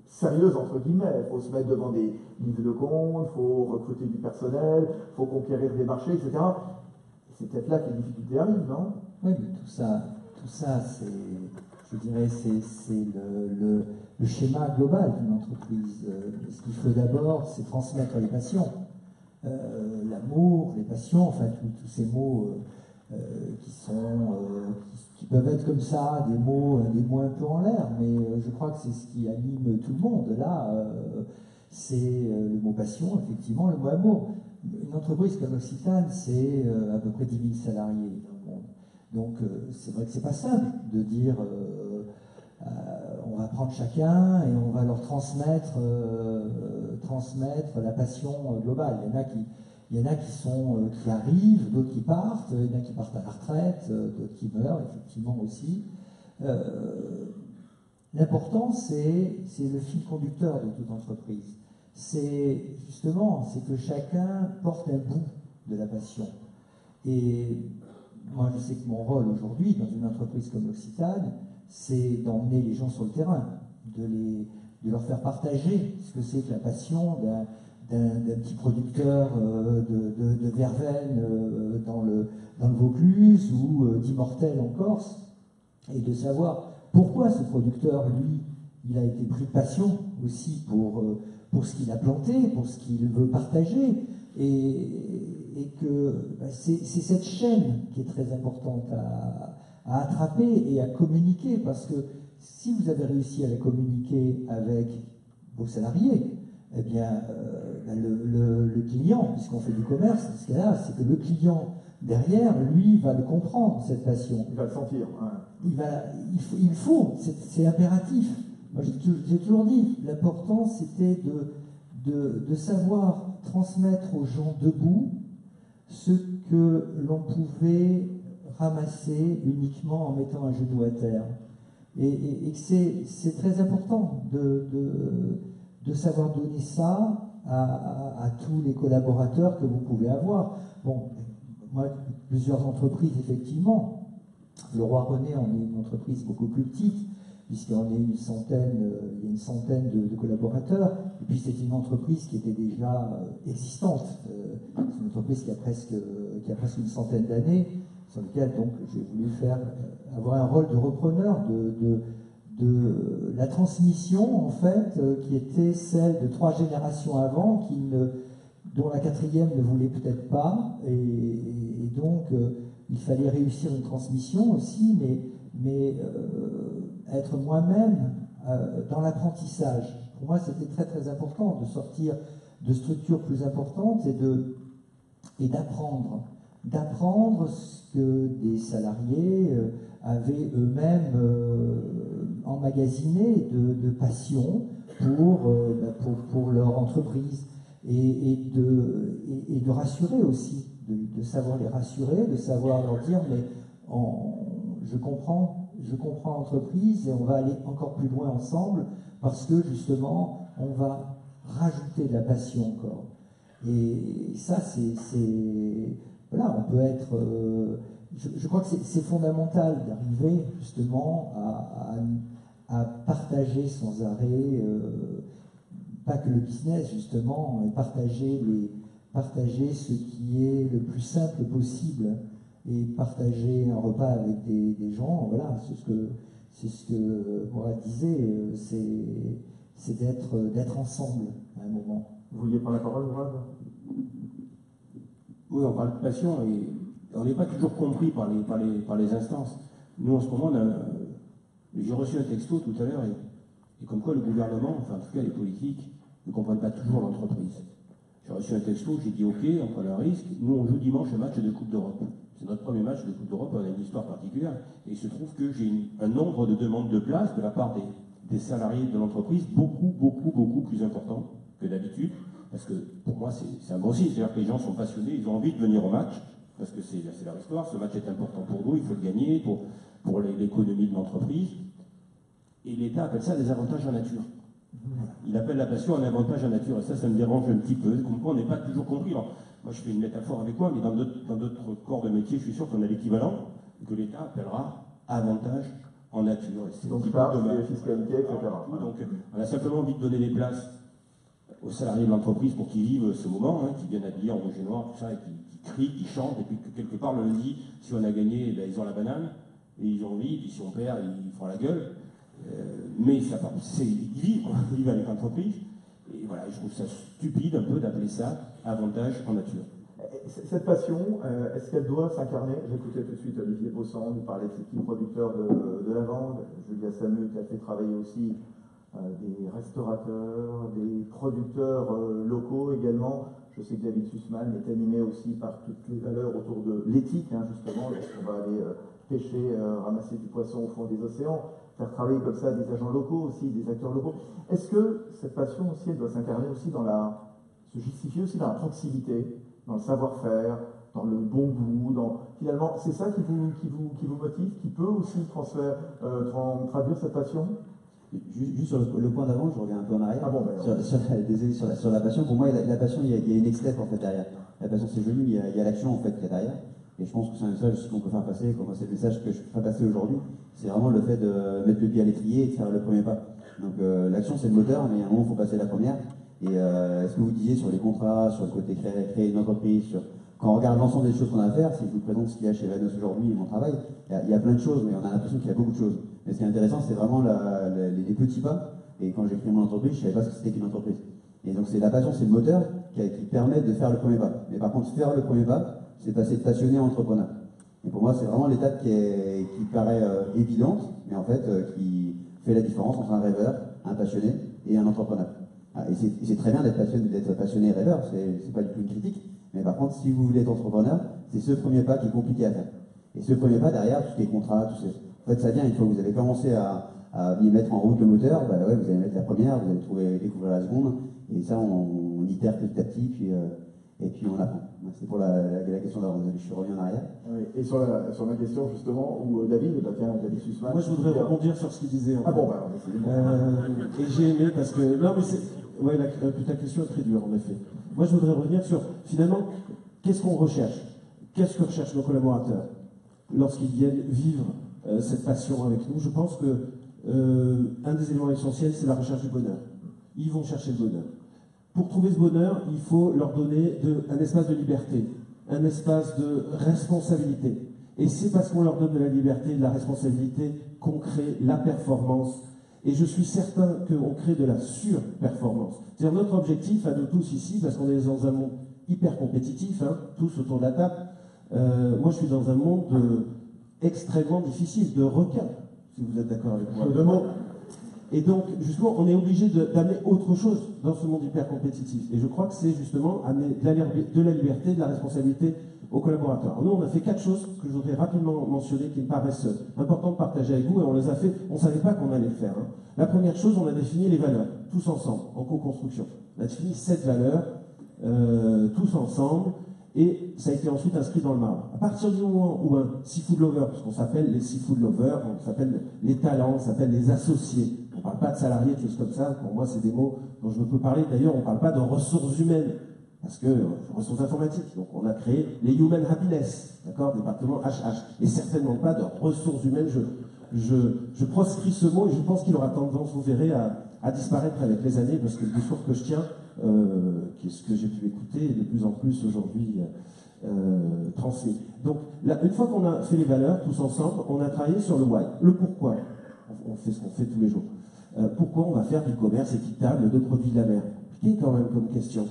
sérieuses, entre guillemets. Il faut se mettre devant des livres de compte, il faut recruter du personnel, il faut conquérir des marchés, etc. C'est peut-être là que les difficultés arrivent, non? Oui, mais tout ça je dirais, c'est le schéma global d'une entreprise. Ce qu'il faut d'abord, c'est transmettre les passions. L'amour, les passions, enfin, tous ces mots qui peuvent être comme ça, des mots un peu en l'air, mais je crois que c'est ce qui anime tout le monde. Là, c'est le mot passion, effectivement, le mot amour. Une entreprise comme L'Occitane, c'est à peu près 10 000 salariés dans le monde. Donc, c'est vrai que c'est pas simple de dire on va prendre chacun et on va leur transmettre la passion globale. Il y en a qui arrivent, d'autres qui partent, il y en a qui partent à la retraite, d'autres qui meurent, effectivement aussi. L'important, c'est le fil conducteur de toute entreprise. C'est que chacun porte un bout de la passion. Et moi, je sais que mon rôle aujourd'hui, dans une entreprise comme l'Occitane, c'est d'emmener les gens sur le terrain, de leur faire partager ce que c'est que la passion d'un petit producteur de verveine dans le Vaucluse ou d'immortel en Corse, et de savoir pourquoi ce producteur, lui, il a été pris de passion aussi pour ce qu'il a planté, pour ce qu'il veut partager, et que c'est cette chaîne qui est très importante à attraper et à communiquer, parce que si vous avez réussi à la communiquer avec vos salariés, eh bien, le client, puisqu'on fait du commerce, ce qu'il y a, c'est que le client derrière, lui, va le comprendre, cette passion. Il va le sentir. Il faut, c'est impératif. Moi, j'ai toujours dit, l'important, c'était de savoir transmettre aux gens debout ce que l'on pouvait ramasser uniquement en mettant un genou à terre. Et que c'est très important de savoir donner ça à tous les collaborateurs que vous pouvez avoir. Bon, moi, plusieurs entreprises, effectivement. Le Roi René en est une entreprise beaucoup plus petite, puisqu'on est une centaine de collaborateurs. Et puis c'est une entreprise qui était déjà existante. C'est une entreprise qui a presque une centaine d'années, sur laquelle donc j'ai voulu avoir un rôle de repreneur de la transmission, en fait, qui était celle de 3 générations avant, dont la 4e ne voulait peut-être pas, et donc il fallait réussir une transmission aussi, mais être moi-même dans l'apprentissage. Pour moi, c'était très très important de sortir de structures plus importantes et d'apprendre ce que des salariés avaient eux-mêmes emmagasiné de passion pour leur entreprise, et de rassurer aussi, de savoir les rassurer, de savoir leur dire mais je comprends l'entreprise et on va aller encore plus loin ensemble parce que justement on va rajouter de la passion encore. Et ça voilà, on peut être je crois que c'est fondamental d'arriver justement à partager sans arrêt, pas que le business justement, mais partager ce qui est le plus simple possible, et partager un repas avec des gens, voilà, c'est ce que Mourad disait, c'est d'être ensemble à un moment. Vous vouliez prendre la parole, Mourad ? Oui, on parle de passion et on n'est pas toujours compris par les instances. Nous, en ce moment, j'ai reçu un texto tout à l'heure et comme quoi le gouvernement, enfin en tout cas les politiques, ne comprennent pas toujours l'entreprise. J'ai reçu un texto, j'ai dit ok, on prend un risque. Nous, on joue dimanche un match de Coupe d'Europe. C'est notre premier match de Coupe d'Europe, on a une histoire particulière. Et il se trouve que j'ai un nombre de demandes de place de la part des salariés de l'entreprise beaucoup plus important que d'habitude. Parce que pour moi, c'est un bon signe. C'est-à-dire que les gens sont passionnés, ils ont envie de venir au match, parce que c'est leur histoire. Ce match est important pour nous, il faut le gagner pour l'économie de l'entreprise. Et l'État appelle ça des avantages en nature. Il appelle la passion un avantage en nature. Et ça me dérange un petit peu. Comme quoi, on n'est pas toujours compris. Alors, moi, je fais une métaphore avec moi, mais dans d'autres corps de métier, je suis sûr qu'on a l'équivalent, que l'État appellera avantage en nature. Donc, de fiscalité, etc. Donc, on a simplement envie de donner des places aux salariés de l'entreprise pour qu'ils vivent ce moment, qui viennent habillés en rouge et noir, tout ça, et qui crient, qui chantent, et puis que quelque part, le lundi, si on a gagné, eh bien, ils ont la banane, et ils ont envie, et puis si on perd, ils font la gueule. Mais ils vivent avec l'entreprise, et voilà, je trouve ça stupide un peu d'appeler ça avantage en nature. Cette passion, est-ce qu'elle doit s'incarner? J'écoutais tout de suite Olivier Bossan nous parler de ces petits producteurs de lavande, Julia Samu qui a fait travailler aussi des restaurateurs, des producteurs locaux également. Je sais que David Sussman est animé aussi par toutes les valeurs autour de l'éthique, justement, lorsqu'on va aller pêcher, ramasser du poisson au fond des océans, faire travailler comme ça des agents locaux aussi, des acteurs locaux. Est-ce que cette passion aussi, elle doit s'incarner aussi se justifier aussi dans la proximité, dans le savoir-faire, dans le bon goût, finalement, c'est ça qui vous motive, qui peut aussi traduire cette passion? Juste sur le point d'avant, je reviens un peu en arrière. Ah bon, désolé, sur la passion. Pour moi, la passion, il y a une ex-step en fait derrière. La passion, c'est joli, mais il y a l'action en fait qui est derrière. Et je pense que c'est un message qu'on peut faire passer, comme c'est le message que je ferai passer aujourd'hui, c'est vraiment le fait de mettre le pied à l'étrier et de faire le premier pas. Donc l'action c'est le moteur, mais à un moment il faut passer la première. Et ce que vous disiez sur les contrats, sur le côté créer une entreprise, quand on regarde l'ensemble des choses qu'on a à faire, si je vous présente ce qu'il y a chez Vanos aujourd'hui et mon travail, il y a plein de choses, mais on a l'impression qu'il y a beaucoup de choses. Mais ce qui est intéressant, c'est vraiment les petits pas. Et quand j'ai créé mon entreprise, je ne savais pas ce que c'était qu'une entreprise. Et donc c'est la passion, c'est le moteur qui permet de faire le premier pas. Mais par contre, faire le premier pas, c'est passer de passionné à entrepreneur. Et pour moi, c'est vraiment l'étape qui paraît évidente, mais en fait qui fait la différence entre un rêveur, un passionné et un entrepreneur. Et c'est très bien d'être passionné et rêveur, c'est pas du tout une critique. Mais par contre, si vous voulez être entrepreneur, c'est ce premier pas qui est compliqué à faire. Et ce premier pas derrière, tous les contrats, en fait, ça vient une fois que vous avez commencé à y mettre en route le moteur, bah ouais, vous allez mettre la première, vous allez découvrir la seconde, et ça, on itère petit à petit, et puis on apprend. C'est pour la question d'avant. Je suis revenu en arrière. Oui, et sur ma question, justement, où David Sussman. Moi, je voudrais rebondir sur ce qu'il disait. Ah bon, bah, et j'ai aimé parce que. Non, mais c'est. Ouais, ta question est très dure, en effet. Moi, je voudrais revenir sur, finalement, qu'est-ce qu'on recherche? Qu'est-ce que recherchent nos collaborateurs lorsqu'ils viennent vivre cette passion avec nous? Je pense que un des éléments essentiels, c'est la recherche du bonheur. Ils vont chercher le bonheur. Pour trouver ce bonheur, il faut leur donner un espace de liberté, un espace de responsabilité. Et c'est parce qu'on leur donne de la liberté, de la responsabilité, qu'on crée la performance. Et je suis certain qu'on crée de la surperformance. C'est-à-dire notre objectif, à nous tous ici, parce qu'on est dans un monde hyper compétitif, hein, tous autour de la table, moi je suis dans un monde extrêmement difficile, de requins, si vous êtes d'accord avec moi. De mots. Et donc, justement, on est obligé d'amener autre chose dans ce monde hyper compétitif. Et je crois que c'est justement amener de la liberté, de la responsabilité aux collaborateurs. Alors nous, on a fait 4 choses que je voudrais rapidement mentionner qui me paraissent importantes de partager avec vous, et on les a fait, on ne savait pas qu'on allait le faire. Hein. La première chose, on a défini les valeurs, tous ensemble, en co-construction. On a défini 7 valeurs, tous ensemble, et ça a été ensuite inscrit dans le marbre. À partir du moment où un seafood lover, parce qu'on s'appelle les seafood lovers, on s'appelle les talents, on s'appelle les associés, on ne parle pas de salariés, de choses comme ça, pour moi c'est des mots dont je ne peux parler. D'ailleurs, on ne parle pas de ressources humaines, parce que ressources informatiques, donc on a créé les Human Happiness, d'accord, département HH, et certainement pas de ressources humaines. Je proscris ce mot et je pense qu'il aura tendance, vous verrez, à disparaître avec les années, parce que le discours que je tiens, qui est ce que j'ai pu écouter, est de plus en plus aujourd'hui transmis. Donc, là, une fois qu'on a fait les valeurs, tous ensemble, on a travaillé sur le why, le pourquoi. On fait ce qu'on fait tous les jours. Pourquoi on va faire du commerce équitable de produits de la mer? Compliqué quand même comme question.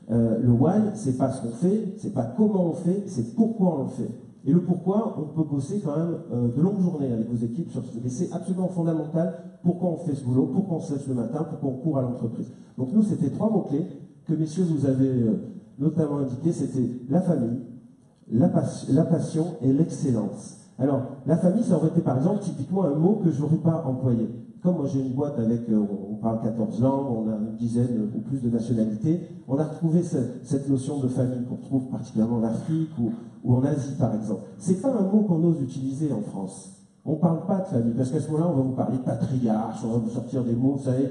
Le why, c'est pas ce qu'on fait, c'est pas comment on fait, c'est pourquoi on le fait. Et le pourquoi, on peut bosser quand même de longues journées avec vos équipes sur ce. Mais c'est absolument fondamental pourquoi on fait ce boulot, pourquoi on se lève le matin, pourquoi on court à l'entreprise. Donc nous, c'était 3 mots-clés que, messieurs, vous avez notamment indiqués. C'était la famille, la passion et l'excellence. Alors, la famille, ça aurait été par exemple typiquement un mot que je n'aurais pas employé. Comme moi j'ai une boîte avec, on parle 14 langues, on a une dizaine ou plus de nationalités, on a retrouvé cette notion de famille qu'on retrouve particulièrement en Afrique ou en Asie par exemple. C'est pas un mot qu'on ose utiliser en France. On ne parle pas de famille, parce qu'à ce moment-là, on va vous parler de patriarche, on va vous sortir des mots, vous savez.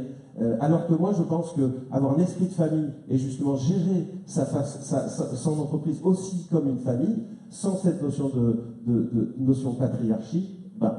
Alors que moi, je pense qu'avoir un esprit de famille et justement gérer son entreprise aussi comme une famille, sans cette notion de notion de patriarchie,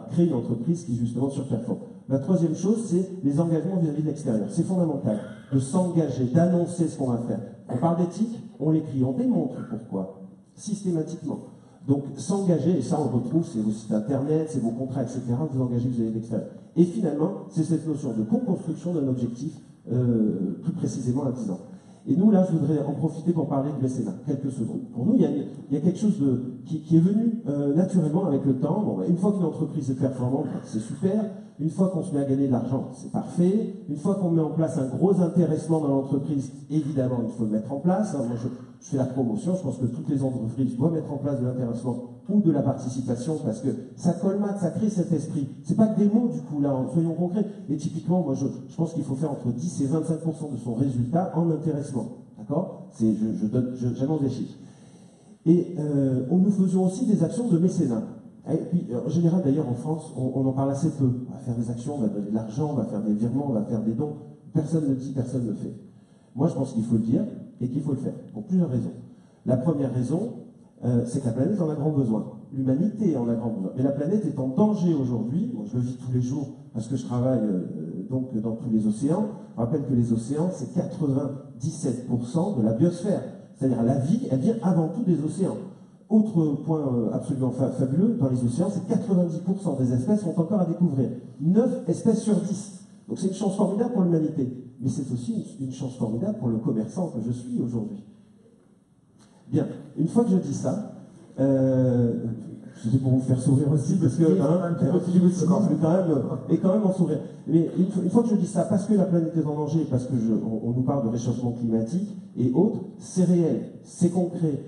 crée une entreprise qui justement surperforme. La troisième chose, c'est les engagements vis-à-vis de l'extérieur. C'est fondamental de s'engager, d'annoncer ce qu'on va faire. On parle d'éthique, on l'écrit, on démontre pourquoi, systématiquement. Donc s'engager, et ça on le retrouve, c'est vos sites internet, c'est vos contrats, etc., vous engagez vis-à-vis de l'extérieur. Et finalement, c'est cette notion de co-construction d'un objectif, plus précisément à 10 ans. Et nous, là, je voudrais en profiter pour parler de mécénat, quelques secondes. Pour nous, il y a quelque chose qui est venu naturellement avec le temps. Bon, une fois qu'une entreprise est performante, c'est super. Une fois qu'on se met à gagner de l'argent, c'est parfait. Une fois qu'on met en place un gros intéressement dans l'entreprise, évidemment, il faut le mettre en place. Moi, je fais la promotion. Je pense que toutes les entreprises doivent mettre en place de l'intéressement ou de la participation parce que ça colmate, ça crée cet esprit. C'est pas que des mots, du coup, là, soyons concrets. Et typiquement, moi, je pense qu'il faut faire entre 10 et 25% de son résultat en intéressement. D'accord? J'annonce des chiffres. Et nous faisons aussi des actions de mécénat. Et puis, en général, d'ailleurs, en France, on en parle assez peu. On va faire des actions, on va donner de l'argent, on va faire des virements, on va faire des dons. Personne ne le dit, personne ne le fait. Moi, je pense qu'il faut le dire et qu'il faut le faire, pour plusieurs raisons. La première raison, c'est que la planète en a grand besoin. L'humanité en a grand besoin. Mais la planète est en danger aujourd'hui. Moi, je le vis tous les jours parce que je travaille donc dans tous les océans. Je rappelle que les océans, c'est 97% de la biosphère. C'est-à-dire la vie, elle vient avant tout des océans. Autre point absolument fabuleux, dans les océans, c'est 90% des espèces sont encore à découvrir. 9 espèces sur 10. Donc c'est une chance formidable pour l'humanité. Mais c'est aussi une chance formidable pour le commerçant que je suis aujourd'hui. Bien, une fois que je dis ça, c'est pour vous faire sourire aussi, parce que quand même en sourire. Mais une fois que je dis ça, parce que la planète est en danger, parce que on nous parle de réchauffement climatique et autres, c'est réel, c'est concret.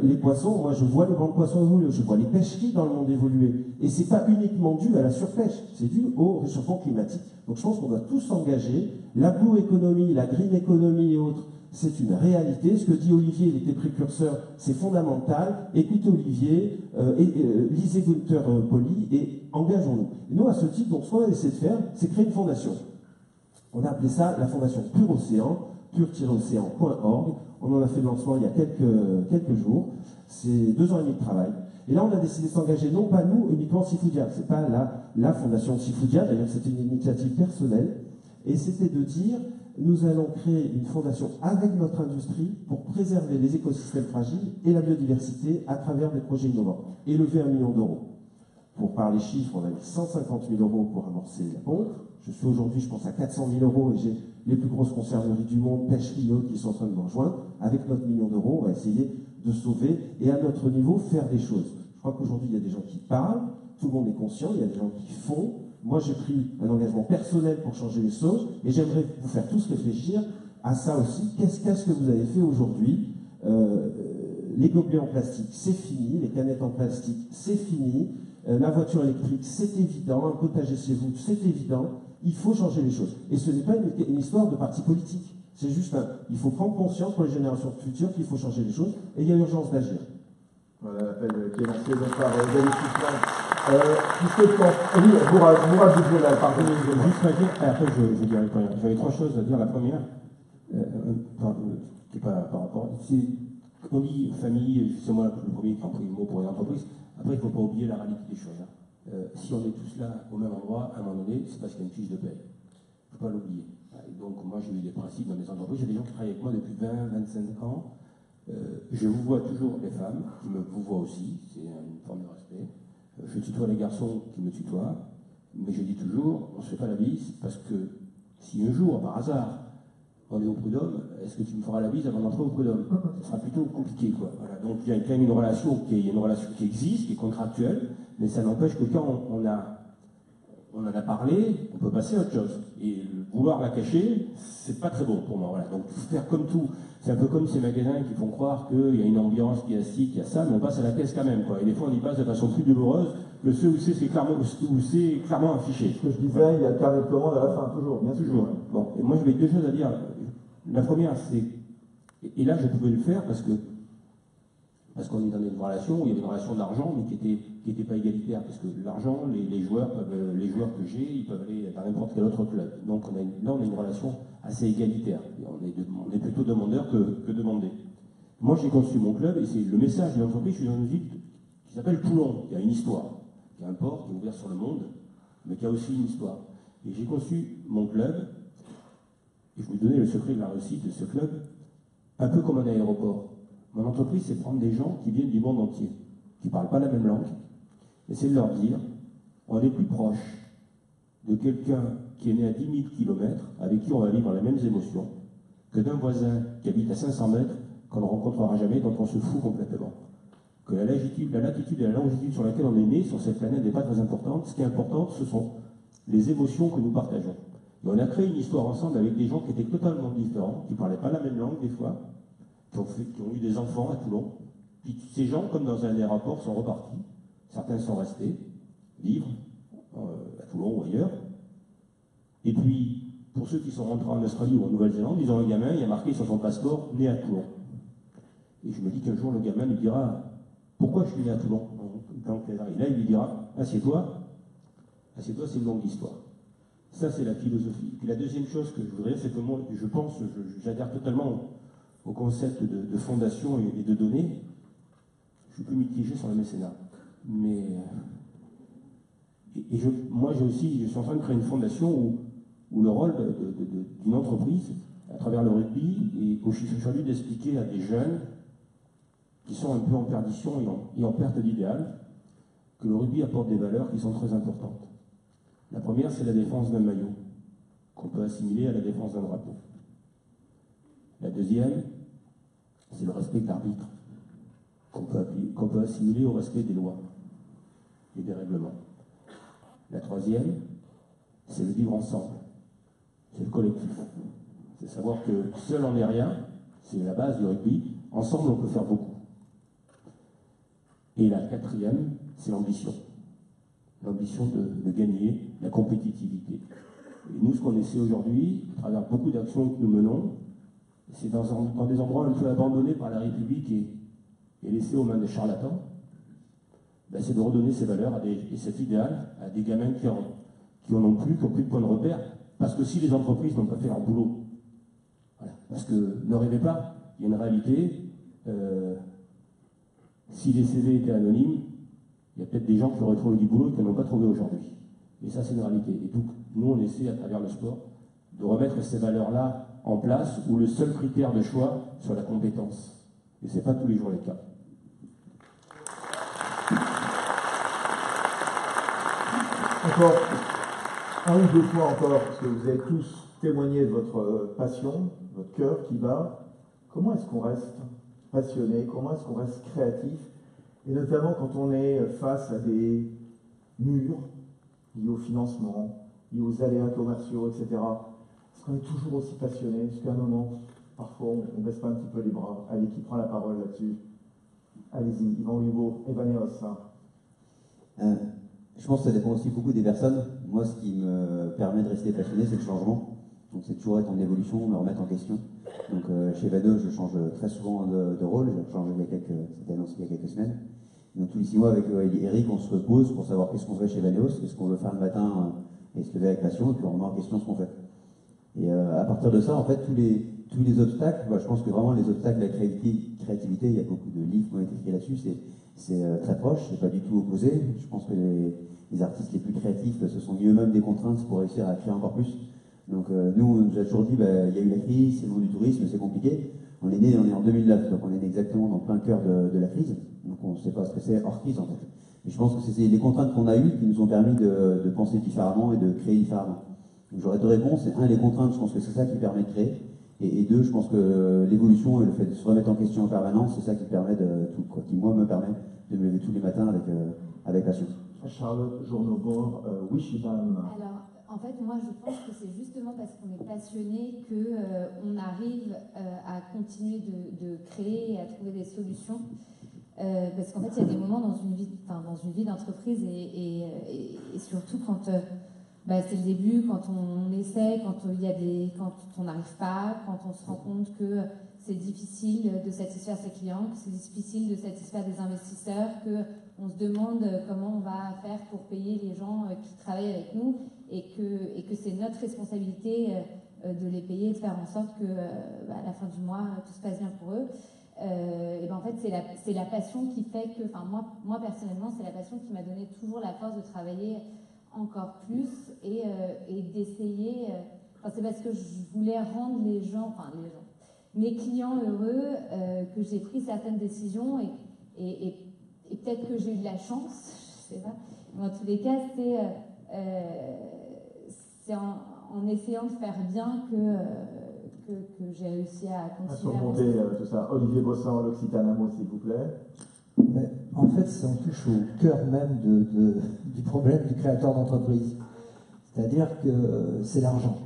Les poissons, moi je vois les grands poissons évoluer, je vois les pêcheries dans le monde évoluer. Et c'est pas uniquement dû à la surpêche, c'est dû au réchauffement climatique. Donc je pense qu'on doit tous s'engager. La blue economy, la green economy et autres, c'est une réalité. Ce que dit Olivier, il était précurseur, c'est fondamental. Écoutez Olivier, lisez Gunther Pauli et engageons-nous. Et nous, à ce titre, donc, ce qu'on a essayé de faire, c'est créer une fondation. On a appelé ça la fondation Pur Océan, pur-océan.org. On en a fait le lancement il y a quelques jours. C'est 2 ans et demi de travail. Et là, on a décidé de s'engager, non pas nous, uniquement Sifoudia. C'est pas la fondation Sifoudia, d'ailleurs, c'était une initiative personnelle. Et c'était de dire, nous allons créer une fondation avec notre industrie pour préserver les écosystèmes fragiles et la biodiversité à travers des projets innovants. Et lever 1 million d'euros. Pour parler chiffres, on a mis 150 000 euros pour amorcer la pompe. Je suis aujourd'hui, je pense, à 400 000 euros et j'ai les plus grosses conserveries du monde, pêcheries et autres, qui sont en train de nous rejoindre. Avec notre 1 million d'euros, on va essayer de sauver et à notre niveau faire des choses. Je crois qu'aujourd'hui, il y a des gens qui parlent, tout le monde est conscient, il y a des gens qui font. Moi, j'ai pris un engagement personnel pour changer les choses et j'aimerais vous faire tous réfléchir à ça aussi. Qu'est-ce que vous avez fait aujourd'hui? Les gobelets en plastique, c'est fini. Les canettes en plastique, c'est fini. La voiture électrique, c'est évident. Un potager chez vous, c'est évident. Il faut changer les choses. Et ce n'est pas une histoire de parti politique. C'est juste il faut prendre conscience pour les générations futures qu'il faut changer les choses et il y a urgence d'agir. Voilà l'appel qui est lancé donc par David Sussman. Oui, Mourad Boudjelal, pardon. Juste à dire, après je dirai rien. J'avais 3 choses à dire. La première, qui n'est pas par rapport, c'est on dit famille, c'est moi le premier qui a pris le mot pour les entreprises. Après, il ne faut pas oublier la réalité des choses. Si on est tous là au même endroit, à un moment donné, c'est parce qu'il y a une fiche de paye. Il ne faut pas l'oublier. Et donc, moi, j'ai eu des principes dans mes entreprises. J'ai des gens qui travaillent avec moi depuis 20, 25 ans. Je vous vois toujours les femmes, qui vous voient aussi. C'est une forme de respect. Je tutoie les garçons qui me tutoient. Mais je dis toujours, on ne se fait pas la bise parce que si un jour, par hasard, on est au prud'homme, est-ce que tu me feras la bise avant d'entrer au prud'homme? Ce sera plutôt compliqué, quoi. Voilà. Donc il y a quand même une relation qui existe, qui est contractuelle, mais ça n'empêche que quand on en a parlé, on peut passer à autre chose. Et vouloir la cacher, c'est pas très bon pour moi. Voilà. Donc faire comme tout, c'est un peu comme ces magasins qui font croire qu'il y a une ambiance, qu'il y a ci, qu'il y a ça, mais on passe à la caisse quand même, quoi. Et des fois on y passe de façon plus douloureuse que ceux où c'est clairement affiché. Ce que je disais, il y a le carnet de commande à la fin, toujours, bien sûr. Toujours. Bon, et moi j'avais 2 choses à dire. La première, c'est, et là je pouvais le faire parce qu'on est dans une relation où il y avait une relation d'argent, mais qui était pas égalitaire, parce que l'argent, les joueurs que j'ai, ils peuvent aller dans n'importe quel autre club. Donc là, on a une relation assez égalitaire. On est plutôt demandeur que demandé. Moi, j'ai conçu mon club, et c'est le message de l'entreprise. Je suis dans une ville qui s'appelle Toulon, qui a une histoire, qui a un port qui est ouvert sur le monde, mais qui a aussi une histoire. Et j'ai conçu mon club, et je vous donnais le secret de la réussite de ce club, un peu comme un aéroport. Mon entreprise, c'est prendre des gens qui viennent du monde entier, qui ne parlent pas la même langue, et c'est de leur dire, on est plus proche de quelqu'un qui est né à 10 000 km, avec qui on va vivre les mêmes émotions, que d'un voisin qui habite à 500 mètres, qu'on ne rencontrera jamais, dont on se fout complètement. Que la latitude et la longitude sur laquelle on est né, sur cette planète, n'est pas très importante. Ce qui est important, ce sont les émotions que nous partageons. Et on a créé une histoire ensemble avec des gens qui étaient totalement différents, qui ne parlaient pas la même langue des fois, qui ont eu des enfants à Toulon. Puis ces gens, comme dans un aéroport, sont repartis. Certains sont restés vivre à Toulon ou ailleurs. Et puis, pour ceux qui sont rentrés en Australie ou en Nouvelle-Zélande, ils ont un gamin, il a marqué sur son passeport « né à Toulon ». Et je me dis qu'un jour, le gamin lui dira « Pourquoi je suis né à Toulon ?» Et là, il lui dira « Assieds-toi, c'est une longue histoire ». Ça, c'est la philosophie. Et puis la deuxième chose que je voudrais, c'est que moi, j'adhère totalement au concept de fondation et de données. suis plus mitigé sur le mécénat. Mais moi, je suis en train de créer une fondation où le rôle d'une entreprise, à travers le rugby, et où il fallu d'expliquer à des jeunes qui sont un peu en perdition et en perte d'idéal, que le rugby apporte des valeurs qui sont très importantes. La première, c'est la défense d'un maillot, qu'on peut assimiler à la défense d'un drapeau. La deuxième, c'est le respect de l'arbitre, qu'on peut assimiler au respect des lois et des règlements. La troisième, c'est le vivre ensemble, c'est le collectif. C'est savoir que seul on n'est rien, c'est la base du rugby, ensemble on peut faire beaucoup. Et la quatrième, c'est l'ambition. L'ambition de gagner, la compétitivité. Et nous, ce qu'on essaie aujourd'hui, à travers beaucoup d'actions que nous menons, c'est dans des endroits un peu abandonnés par la République et laissés aux mains des charlatans, ben c'est de redonner ces valeurs et cet idéal à des gamins qui en ont plus, qui n'ont plus de point de repère. Parce que si les entreprises n'ont pas fait leur boulot, voilà. Parce que ne rêvez pas, il y a une réalité. Si les CV étaient anonymes, il y a peut-être des gens qui auraient trouvé du boulot et qui n'en ont pas trouvé aujourd'hui. Et ça, c'est une réalité. Et donc, nous, on essaie, à travers le sport, de remettre ces valeurs-là en place, où le seul critère de choix soit la compétence. Et ce n'est pas tous les jours le cas. Encore un ou deux fois encore, parce que vous avez tous témoigné de votre passion, votre cœur qui bat. Comment est-ce qu'on reste passionné? Comment est-ce qu'on reste créatif? Et notamment quand on est face à des murs liés au financement, liés aux aléas commerciaux, etc. Est-ce qu'on est toujours aussi passionné? Est-ce qu'à un moment, parfois, on ne baisse pas un petit peu les bras? Allez, qui prend la parole là-dessus? Allez-y, Yvan Hugo, Evaneos. Je pense que ça dépend aussi beaucoup des personnes. Moi, ce qui me permet de rester passionné, c'est le changement. Donc, c'est toujours être en évolution, me remettre en question. Donc, chez Vaneos, je change très souvent de rôle. J'ai changé c'était annoncé il y a quelques semaines. Donc, tous les 6 mois, avec Eric, on se repose pour savoir qu'est-ce qu'on fait chez Vaneos, qu'est-ce qu'on veut faire le matin et se lever avec passion, et puis on remet en question ce qu'on fait. Et à partir de ça, en fait, tous les obstacles, je pense que vraiment les obstacles de la créativité, il y a beaucoup de livres qui ont été écrits là-dessus, c'est très proche, c'est pas du tout opposé. Je pense que les artistes les plus créatifs se sont mis eux-mêmes des contraintes pour réussir à créer encore plus. Donc nous, on nous a toujours dit, il y a eu la crise, c'est le monde du tourisme, c'est compliqué. On est en 2009, donc on est exactement dans plein cœur de la crise. Donc on ne sait pas ce que c'est hors crise en fait. Et je pense que c'est les contraintes qu'on a eues qui nous ont permis de penser différemment et de créer différemment. Donc j'aurais 2 réponses. Un, les contraintes, je pense que c'est ça qui permet de créer. Et 2, je pense que l'évolution et le fait de se remettre en question en permanence, c'est ça qui permet qui moi me permet de me lever tous les matins avec passion. Charlotte Journeau-Bord, Wishiban. Alors, en fait, moi, je pense que c'est justement parce qu'on est passionné qu'on arrive à continuer de créer et à trouver des solutions. Parce qu'en fait, il y a des moments dans une vie d'entreprise et surtout quand c'est le début, quand on essaie, quand on n'arrive pas, quand on se rend compte que c'est difficile de satisfaire ses clients, que c'est difficile de satisfaire des investisseurs, qu'on se demande comment on va faire pour payer les gens qui travaillent avec nous et que c'est notre responsabilité de les payer et de faire en sorte que à la fin du mois, tout se passe bien pour eux. Et en fait, c'est la passion qui fait que, moi personnellement, c'est la passion qui m'a donné toujours la force de travailler encore plus et d'essayer. C'est parce que je voulais rendre mes clients heureux que j'ai pris certaines décisions et peut-être que j'ai eu de la chance, je sais pas. Mais en tous les cas, c'est en essayant de faire bien que j'ai réussi à continuer à surmonter tout ça. Olivier Bossan, l'Occitane, un mot s'il vous plaît. Mais en fait, on touche au cœur même du problème du créateur d'entreprise. C'est-à-dire que c'est l'argent.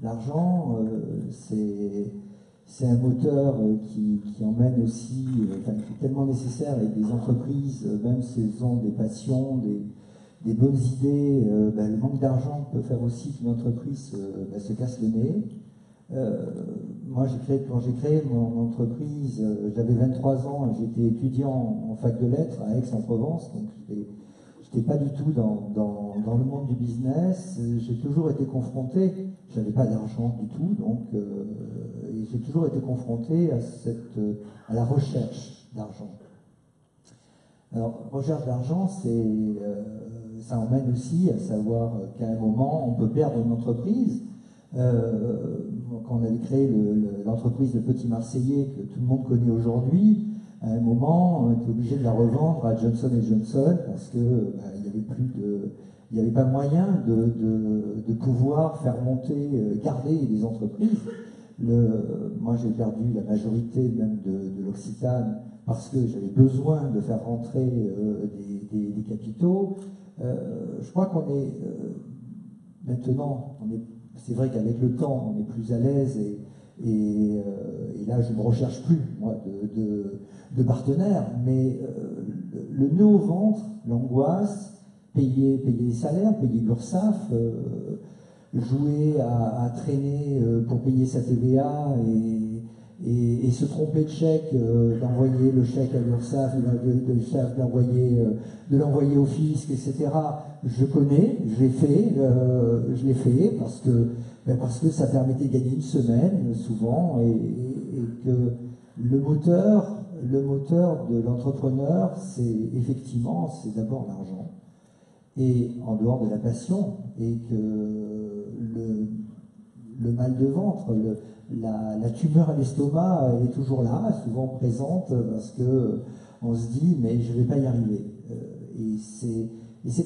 L'argent, c'est un moteur qui emmène aussi, qui est tellement nécessaire avec des entreprises, même si elles ont des passions, des bonnes idées, le manque d'argent peut faire aussi qu'une entreprise se casse le nez. Moi, quand j'ai créé mon entreprise, j'avais 23 ans, j'étais étudiant en fac de lettres à Aix-en-Provence, donc je n'étais pas du tout dans le monde du business. J'ai toujours été confronté, je n'avais pas d'argent du tout, donc et j'ai toujours été confronté à la recherche d'argent. Alors, recherche d'argent, ça emmène aussi à savoir qu'à un moment, on peut perdre une entreprise. Quand on avait créé l'entreprise de Petit Marseillais, que tout le monde connaît aujourd'hui, à un moment, on était obligé de la revendre à Johnson & Johnson parce que il n'y avait pas moyen de pouvoir faire monter, garder des entreprises. Moi, j'ai perdu la majorité même de l'Occitane parce que j'avais besoin de faire rentrer des capitaux. Je crois qu'on est maintenant, c'est vrai qu'avec le temps, on est plus à l'aise et là, je ne recherche plus, moi, de partenaires, mais le nœud au ventre, l'angoisse, payer les salaires, payer l'URSSAF, jouer à traîner pour payer sa TVA et se tromper de chèque, d'envoyer le chèque à l'URSSAF, de l'envoyer au fisc, etc. Je connais, je l'ai fait parce que ça permettait de gagner une semaine souvent et que le moteur de l'entrepreneur, c'est d'abord l'argent et en dehors de la passion, et que le mal de ventre, la tumeur à l'estomac, elle est toujours là, souvent présente, parce que on se dit mais je vais pas y arriver. Et c'est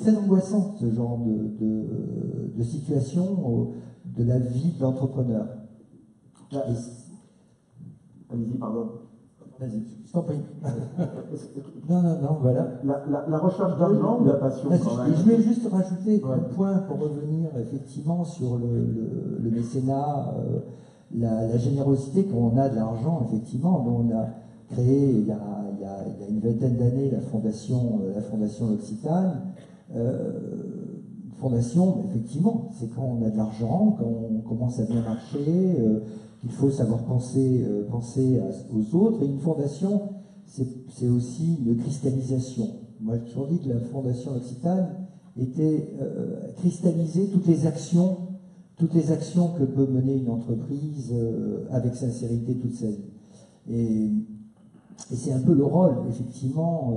très angoissant ce genre de situation de la vie de l'entrepreneur. Allez-y, pardon. Vas-y, je t'en prie. Non, voilà. La recherche d'argent ou la passion quand même. Je vais juste rajouter un point pour revenir effectivement sur le mécénat, la générosité qu'on a de l'argent, effectivement. Dont on a créé il y a une vingtaine d'années la fondation L'Occitane. Fondation, effectivement, c'est quand on a de l'argent, quand on commence à bien marcher, qu'il faut savoir penser aux autres. Et une fondation, c'est aussi une cristallisation. Moi, j'ai toujours dit que la fondation L'Occitane était cristalliser toutes les actions que peut mener une entreprise avec sincérité toute sa vie. Et c'est un peu le rôle, effectivement,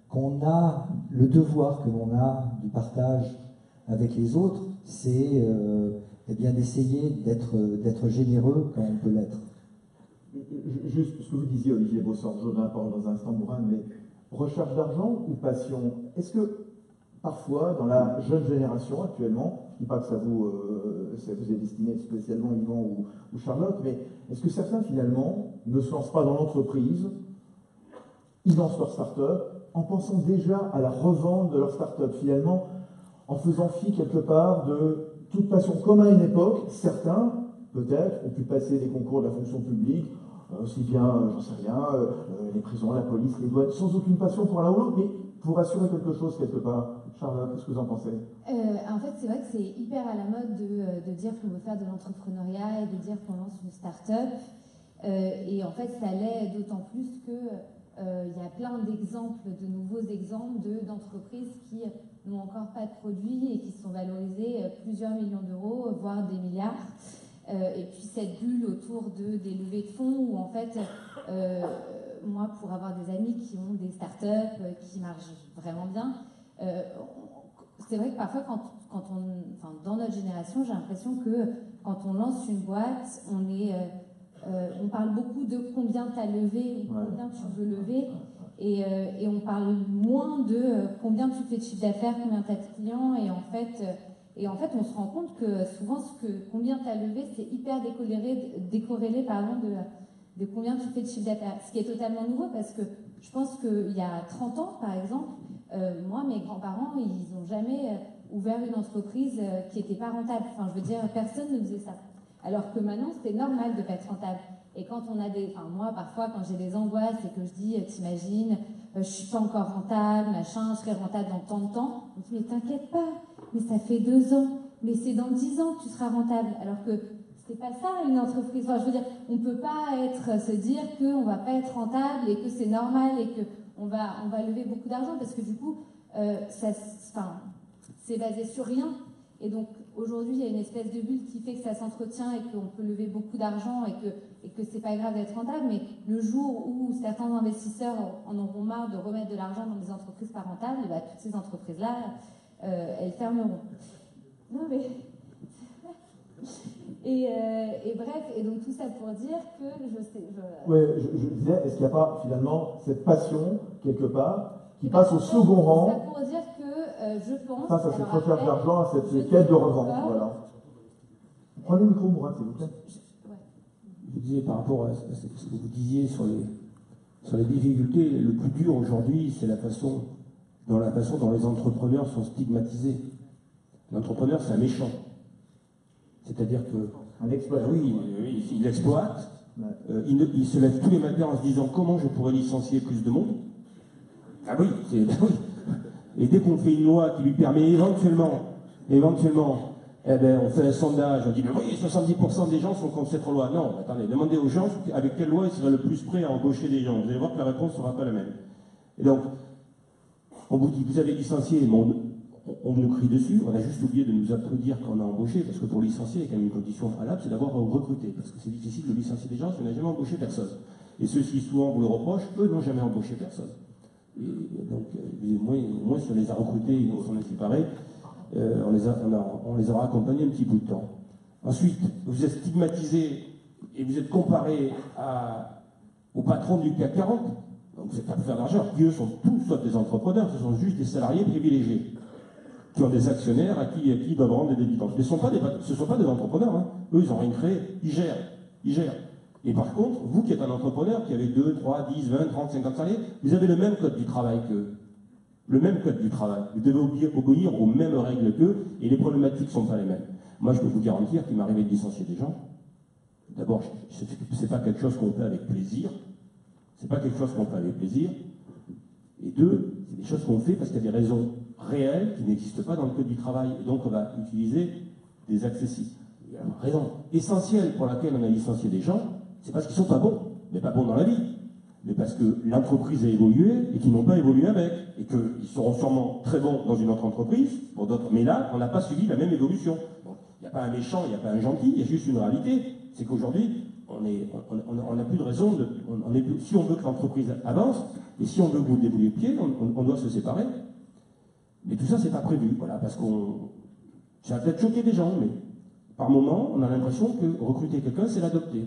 qu'on a, le devoir que l'on a du partage avec les autres, c'est d'essayer d'être généreux quand on peut l'être. Juste ce que vous disiez, Olivier Bossard, je parle dans un instant, Mourane, mais recherche d'argent ou passion? Est-ce que parfois, dans la jeune génération actuellement, je ne dis pas que ça vous est destiné spécialement Yvan ou Charlotte, mais est-ce que certains finalement ne se lancent pas dans l'entreprise, ils lancent leur start-up en pensant déjà à la revente de leur start-up, finalement, en faisant fi quelque part de toute passion, comme à une époque, certains, peut-être, ont pu passer des concours de la fonction publique, aussi bien, j'en sais rien, les prisons, la police, les douanes, sans aucune passion pour l'un ou l'autre, mais pour assurer quelque chose quelque part. Charlotte, qu'est-ce que vous en pensez? En fait, c'est vrai que c'est hyper à la mode de dire qu'on veut faire de l'entrepreneuriat et de dire qu'on lance une start-up. Et en fait, ça l'est d'autant plus que il y a plein d'exemples, de nouveaux exemples d'entreprises qui n'ont encore pas de produits et qui sont valorisées plusieurs millions d'euros, voire des milliards. Et puis cette bulle autour des levées de fonds où en fait, moi pour avoir des amis qui ont des startups qui marchent vraiment bien, c'est vrai que parfois dans notre génération, j'ai l'impression que quand on lance une boîte, on parle beaucoup de combien tu as levé ou combien tu veux lever et on parle moins de combien tu fais de chiffre d'affaires, combien tu as de clients et en fait on se rend compte que souvent combien tu as levé c'est hyper décorrélé de combien tu fais de chiffre d'affaires, ce qui est totalement nouveau parce que je pense qu'il y a 30 ans par exemple, moi mes grands-parents ils n'ont jamais ouvert une entreprise qui n'était pas rentable, enfin je veux dire personne ne faisait ça. Alors que maintenant, c'est normal de ne pas être rentable. Et quand on a moi, parfois, quand j'ai des angoisses et que je dis, t'imagines, je ne suis pas encore rentable, machin, je serai rentable dans tant de temps, on me dit, mais t'inquiète pas, mais ça fait 2 ans, mais c'est dans 10 ans que tu seras rentable. Alors que c'est pas ça, une entreprise. Enfin, je veux dire, on ne peut pas se dire qu'on ne va pas être rentable et que c'est normal et qu'on va lever beaucoup d'argent parce que du coup, c'est basé sur rien. Et donc, aujourd'hui, il y a une espèce de bulle qui fait que ça s'entretient et qu'on peut lever beaucoup d'argent et que c'est pas grave d'être rentable. Mais le jour où certains investisseurs en auront marre de remettre de l'argent dans des entreprises pas rentables, et bah, toutes ces entreprises-là, elles fermeront. Non mais... Et bref, et donc tout ça pour dire que je disais, est-ce qu'il n'y a pas finalement cette passion, quelque part, qui passe au second rang? Tout ça pour dire que je pense... Face à cette recherche d'argent, à cette quête de revente, voilà. Prenez le micro, Mourad, s'il vous plaît. Je disais par rapport à ce que vous disiez sur les difficultés, le plus dur aujourd'hui, c'est la façon dont les entrepreneurs sont stigmatisés. L'entrepreneur, c'est un méchant. C'est-à-dire que... Un exploitant. Oui, il exploite. Il se lève tous les matins en se disant comment je pourrais licencier plus de monde. Ah oui, oui. Et dès qu'on fait une loi qui lui permet éventuellement, eh ben, on fait un sondage, on dit mais oui, 70% des gens sont contre cette loi. Non, attendez, demandez aux gens avec quelle loi ils seraient le plus prêts à embaucher des gens. Vous allez voir que la réponse ne sera pas la même. Et donc, on vous dit, vous avez licencié, mais on nous crie dessus, on a juste oublié de nous applaudir quand on a embauché, parce que pour licencier, il y a quand même une condition préalable, c'est d'avoir recruté, parce que c'est difficile de licencier des gens si on n'a jamais embauché personne. Et ceux-ci, souvent, vous le reprochent, eux n'ont jamais embauché personne. Et donc, moins si on les a recrutés, ils s'en est séparés, on les aura accompagnés un petit bout de temps. Ensuite, vous êtes stigmatisés et vous êtes comparés aux patrons du CAC 40, donc vous êtes capable de faire de l'argent, qui eux sont tous soit des entrepreneurs, ce sont juste des salariés privilégiés, qui ont des actionnaires à qui ils doivent rendre des dividendes. Mais ce ne sont pas des entrepreneurs, hein. Eux, ils n'ont rien créé, ils gèrent. Et par contre, vous qui êtes un entrepreneur, qui avez 2, 3, 10, 20, 30, 50 salariés, vous avez le même code du travail qu'eux. Le même code du travail. Vous devez obéir aux mêmes règles qu'eux, et les problématiques ne sont pas les mêmes. Moi, je peux vous garantir qu'il m'arrivait de licencier des gens. D'abord, c'est pas quelque chose qu'on fait avec plaisir. Et deux, c'est des choses qu'on fait parce qu'il y a des raisons réelles qui n'existent pas dans le code du travail. Et donc, on va utiliser des accessibles. Il y a une raison essentielle pour laquelle on a licencié des gens, c'est parce qu'ils sont pas bons. Mais pas bons dans la vie. Mais parce que l'entreprise a évolué et qu'ils n'ont pas évolué avec. Et qu'ils seront sûrement très bons dans une autre entreprise, pour d'autres. Mais là, on n'a pas suivi la même évolution. Donc, il n'y a pas un méchant, il n'y a pas un gentil, il y a juste une réalité. C'est qu'aujourd'hui, on n'a plus de raison de... si on veut que l'entreprise avance, et si on veut que vous débrouillez le pied, on doit se séparer. Mais tout ça, c'est pas prévu, voilà, parce ça va peut-être choquer des gens, mais par moment, on a l'impression que recruter quelqu'un, c'est l'adopter.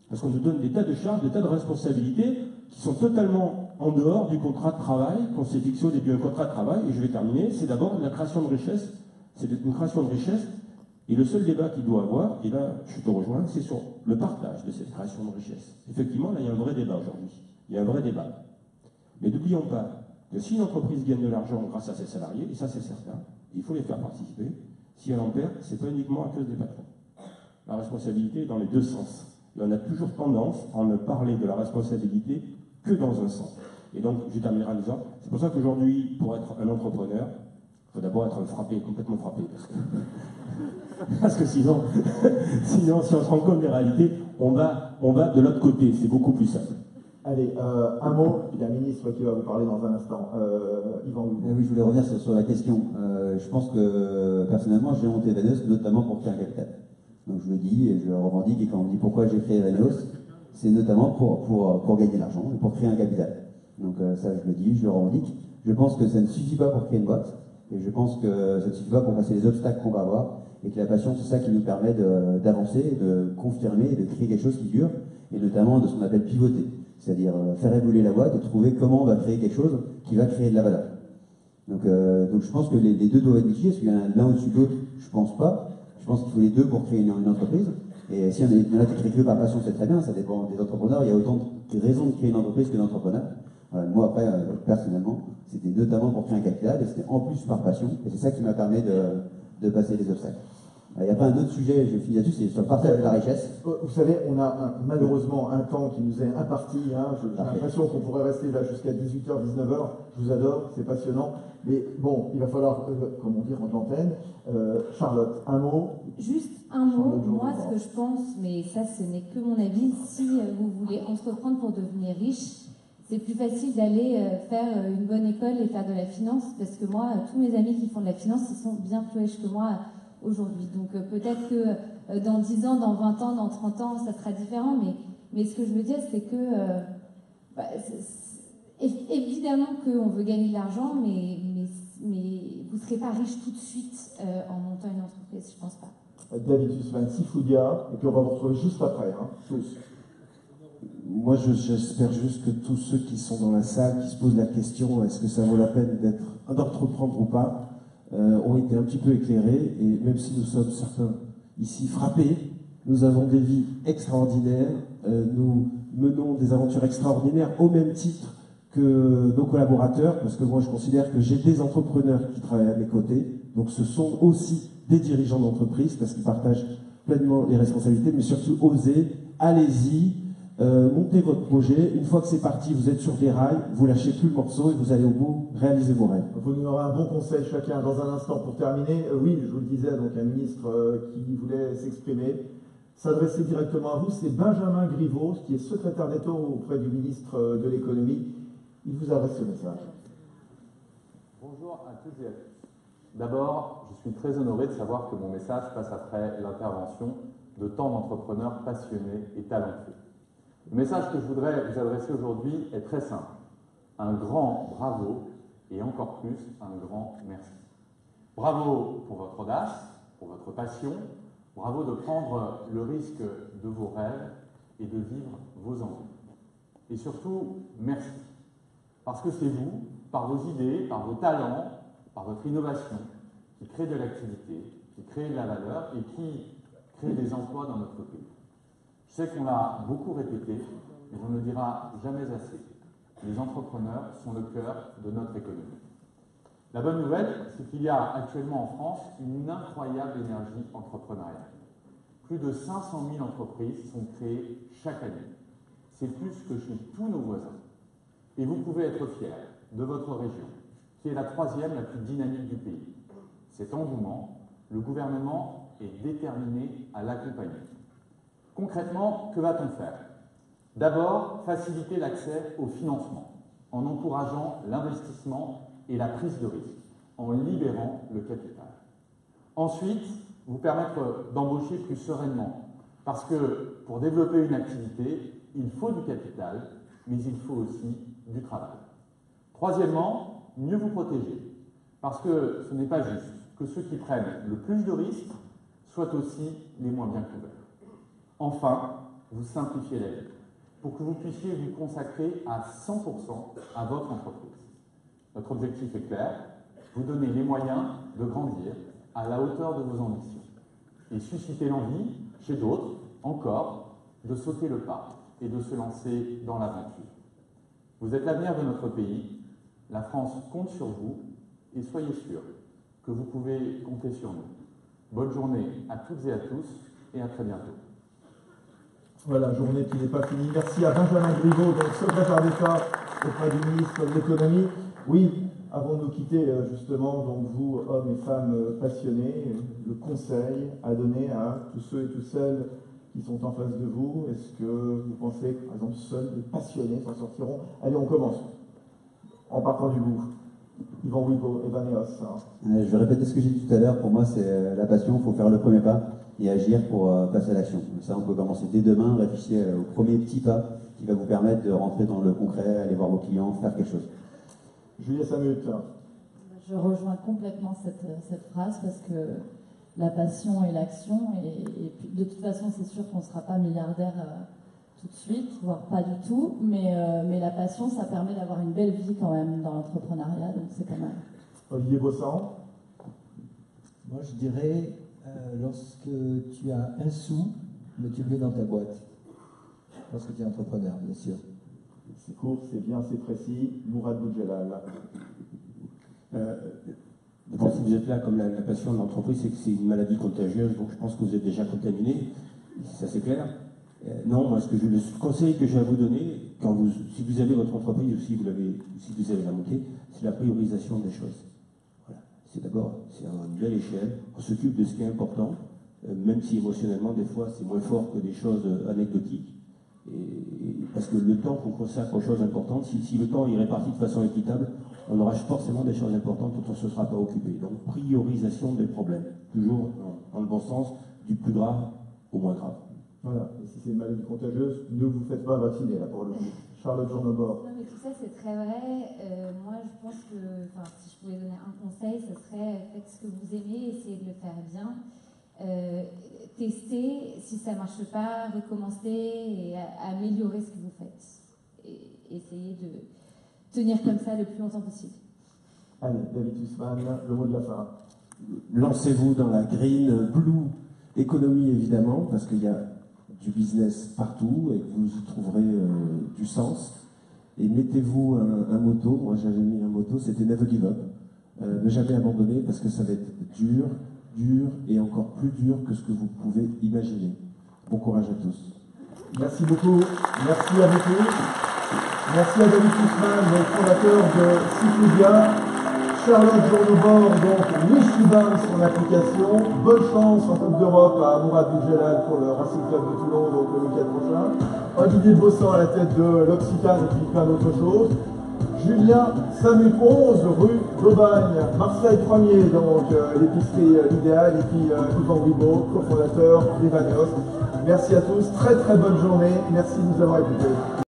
Parce qu'on nous donne des tas de charges, des tas de responsabilités qui sont totalement en dehors du contrat de travail qu'on s'est fixé au début. Un contrat de travail, et je vais terminer, c'est d'abord la création de richesse. C'est une création de richesse. Et le seul débat qu'il doit avoir, et là, je te rejoins, c'est sur le partage de cette création de richesse. Effectivement, là, il y a un vrai débat aujourd'hui. Il y a un vrai débat. Mais n'oublions pas que si une entreprise gagne de l'argent grâce à ses salariés, et ça c'est certain, il faut les faire participer. Si elle en perd, c'est pas uniquement à cause des patrons. La responsabilité est dans les deux sens. Et on a toujours tendance à ne parler de la responsabilité que dans un sens. Et donc, je terminerai en disant, c'est pour ça qu'aujourd'hui, pour être un entrepreneur, il faut d'abord être complètement frappé. Parce que sinon, si on se rend compte des réalités, on va de l'autre côté. C'est beaucoup plus simple. Allez, un mot, il y a un ministre qui va vous parler dans un instant. Yvan Loup. Oui, je voulais revenir sur la question. Je pense que, personnellement, j'ai monté Evaneos notamment pour créer un capital. Donc je le dis et je le revendique, et quand on me dit pourquoi j'ai créé Evaneos, c'est notamment pour gagner de l'argent et pour créer un capital. Donc ça, je le dis, je le revendique. Je pense que ça ne suffit pas pour créer une boîte, et je pense que ça ne suffit pas pour passer les obstacles qu'on va avoir, et que la passion, c'est ça qui nous permet d'avancer, de confirmer, et de créer quelque chose qui dure, et notamment de ce qu'on appelle pivoter. C'est-à-dire faire évoluer la boîte et trouver comment on va créer quelque chose qui va créer de la valeur. Donc je pense que les deux doivent être mixés. Est-ce qu'il y en a l'un au-dessus de l'autre? Je pense pas. Je pense qu'il faut les deux pour créer une entreprise. Et si il y en a qui créent que par passion, c'est très bien, ça dépend des entrepreneurs. Il y a autant de raisons de créer une entreprise que d'entrepreneurs. Moi, après, personnellement, c'était notamment pour créer un capital, et c'était en plus par passion. Et c'est ça qui m'a permis de passer les obstacles. Il n'y a pas un autre sujet, je finis là-dessus, c'est sur le partage de la richesse. Vous savez, on a malheureusement un temps qui nous est imparti. Hein. J'ai l'impression qu'on pourrait rester là jusqu'à 18h, 19h. Je vous adore, c'est passionnant. Mais bon, il va falloir, comme on dit, rendre l'antenne. Charlotte, un mot. Juste un mot. Moi, ce que je pense, mais ça, ce n'est que mon avis, si vous voulez entreprendre pour devenir riche, c'est plus facile d'aller faire une bonne école et faire de la finance, parce que moi, tous mes amis qui font de la finance, ils sont bien plus riches que moi aujourd'hui. Donc peut-être que dans 10 ans, dans 20 ans, dans 30 ans, ça sera différent, mais ce que je veux dire, c'est que évidemment qu'on veut gagner de l'argent, mais vous ne serez pas riche tout de suite en montant une entreprise, je pense pas. David Sussman, Sifoudia, et puis on va vous retrouver juste après, hein, tous. Moi, j'espère juste que tous ceux qui sont dans la salle, qui se posent la question, est-ce que ça vaut la peine d'entreprendre ou pas, ont été un petit peu éclairés, et même si nous sommes certains ici frappés, nous avons des vies extraordinaires, nous menons des aventures extraordinaires au même titre que nos collaborateurs, parce que moi je considère que j'ai des entrepreneurs qui travaillent à mes côtés, donc ce sont aussi des dirigeants d'entreprise, parce qu'ils partagent pleinement les responsabilités, mais surtout osez, allez-y, montez votre projet, une fois que c'est parti, vous êtes sur des rails, vous lâchez plus le morceau et vous allez au bout réaliser vos rêves. Vous nous aurez un bon conseil chacun dans un instant pour terminer. Oui, je vous le disais, donc un ministre qui voulait s'exprimer, s'adresser directement à vous, c'est Benjamin Griveaux, qui est secrétaire d'État auprès du ministre de l'économie. Il vous adresse ce message. Bonjour à toutes et à tous. D'abord, je suis très honoré de savoir que mon message passe après l'intervention de tant d'entrepreneurs passionnés et talentueux. Le message que je voudrais vous adresser aujourd'hui est très simple. Un grand bravo et encore plus un grand merci. Bravo pour votre audace, pour votre passion. Bravo de prendre le risque de vos rêves et de vivre vos envies. Et surtout, merci. Parce que c'est vous, par vos idées, par vos talents, par votre innovation, qui crée de l'activité, qui crée de la valeur et qui crée des emplois dans notre pays. Je sais qu'on l'a beaucoup répété, mais on ne le dira jamais assez. Les entrepreneurs sont le cœur de notre économie. La bonne nouvelle, c'est qu'il y a actuellement en France une incroyable énergie entrepreneuriale. Plus de 500 000 entreprises sont créées chaque année. C'est plus que chez tous nos voisins. Et vous pouvez être fiers de votre région, qui est la troisième la plus dynamique du pays. Cet engouement, le gouvernement est déterminé à l'accompagner. Concrètement, que va-t-on faire? D'abord, faciliter l'accès au financement, en encourageant l'investissement et la prise de risque, en libérant le capital. Ensuite, vous permettre d'embaucher plus sereinement, parce que pour développer une activité, il faut du capital, mais il faut aussi du travail. Troisièmement, mieux vous protéger, parce que ce n'est pas juste que ceux qui prennent le plus de risques soient aussi les moins bien couverts. Enfin, vous simplifiez la vie, pour que vous puissiez vous consacrer à 100% à votre entreprise. Notre objectif est clair, vous donner les moyens de grandir à la hauteur de vos ambitions et susciter l'envie, chez d'autres, encore, de sauter le pas et de se lancer dans l'aventure. Vous êtes l'avenir de notre pays, la France compte sur vous et soyez sûrs que vous pouvez compter sur nous. Bonne journée à toutes et à tous et à très bientôt. Voilà, journée qui n'est pas finie. Merci à Benjamin Griveaux, donc secrétaire d'État auprès du ministre de l'économie. Oui, avant de nous quitter, justement, donc vous, hommes et femmes passionnés, le conseil à donner à tous ceux et toutes celles qui sont en face de vous. Est-ce que vous pensez que, par exemple, seuls les passionnés s'en sortiront? Allez, on commence. En partant du bout. Yvan Wibo, Evaneos. Je vais répéter ce que j'ai dit tout à l'heure. Pour moi, c'est la passion. Il faut faire le premier pas et agir pour passer à l'action. Ça, on peut commencer dès demain. Réfléchissez au premier petit pas qui va vous permettre de rentrer dans le concret, aller voir vos clients, faire quelque chose. Julia Samut. Je rejoins complètement cette phrase parce que la passion et l'action, et puis de toute façon, c'est sûr qu'on ne sera pas milliardaire tout de suite, voire pas du tout, mais la passion, ça permet d'avoir une belle vie quand même dans l'entrepreneuriat, donc c'est pas mal. Olivier Bossan. Moi, je dirais, lorsque tu as un sou, mets-le dans ta boîte. Lorsque tu es entrepreneur, bien sûr. C'est court, c'est bien, c'est précis. Mourad Boudjelal. D'abord, si vous êtes là comme la passion de l'entreprise, c'est que c'est une maladie contagieuse, donc je pense que vous êtes déjà contaminé, ça c'est clair. Non, moi, le conseil que j'ai à vous donner, si vous avez votre entreprise ou si vous avez la montée, c'est la priorisation des choses. Voilà. C'est d'abord, c'est à une belle échelle, on s'occupe de ce qui est important, même si émotionnellement, des fois, c'est moins fort que des choses anecdotiques. Parce que le temps qu'on consacre aux choses importantes, si le temps est réparti de façon équitable, on aura forcément des choses importantes dont on ne se sera pas occupé. Donc priorisation des problèmes, toujours dans le bon sens, du plus grave au moins grave. Voilà, et si c'est une maladie contagieuse, ne vous faites pas vacciner là pour le coup. Charlotte Journobord. Non mais tout ça c'est très vrai. Moi je pense que, si je pouvais donner un conseil, ce serait faites ce que vous aimez, essayez de le faire bien. Testez, si ça ne marche pas, recommencez et améliorer ce que vous faites. Et essayez de tenir comme ça le plus longtemps possible. Allez, David Sussman, le mot de la fin. Lancez-vous dans la green, blue économie évidemment, parce qu'il y a du business partout et que vous y trouverez du sens. Et mettez-vous un motto, moi j'avais mis un motto, c'était Never Give Up. Ne jamais abandonner parce que ça va être dur et encore plus dur que ce que vous pouvez imaginer. Bon courage à tous. Merci beaucoup, merci à vous tous. Merci à David Sussman, le fondateur de Cyclubia. Charlotte Journobord, donc Wishiban, son application. Bonne chance en Coupe d'Europe à Mourad Boudjelal pour le Racing Club de Toulon, donc le week-end prochain. Olivier Bossan à la tête de l'Occitane et puis plein d'autres choses. Julien Samu, 11 rue d'Aubagne, Marseille 1er, donc l'épicerie L'Idéal, et puis Yvan Wibo, cofondateur d'Evaneos. Merci à tous, très très bonne journée, merci de nous avoir écoutés.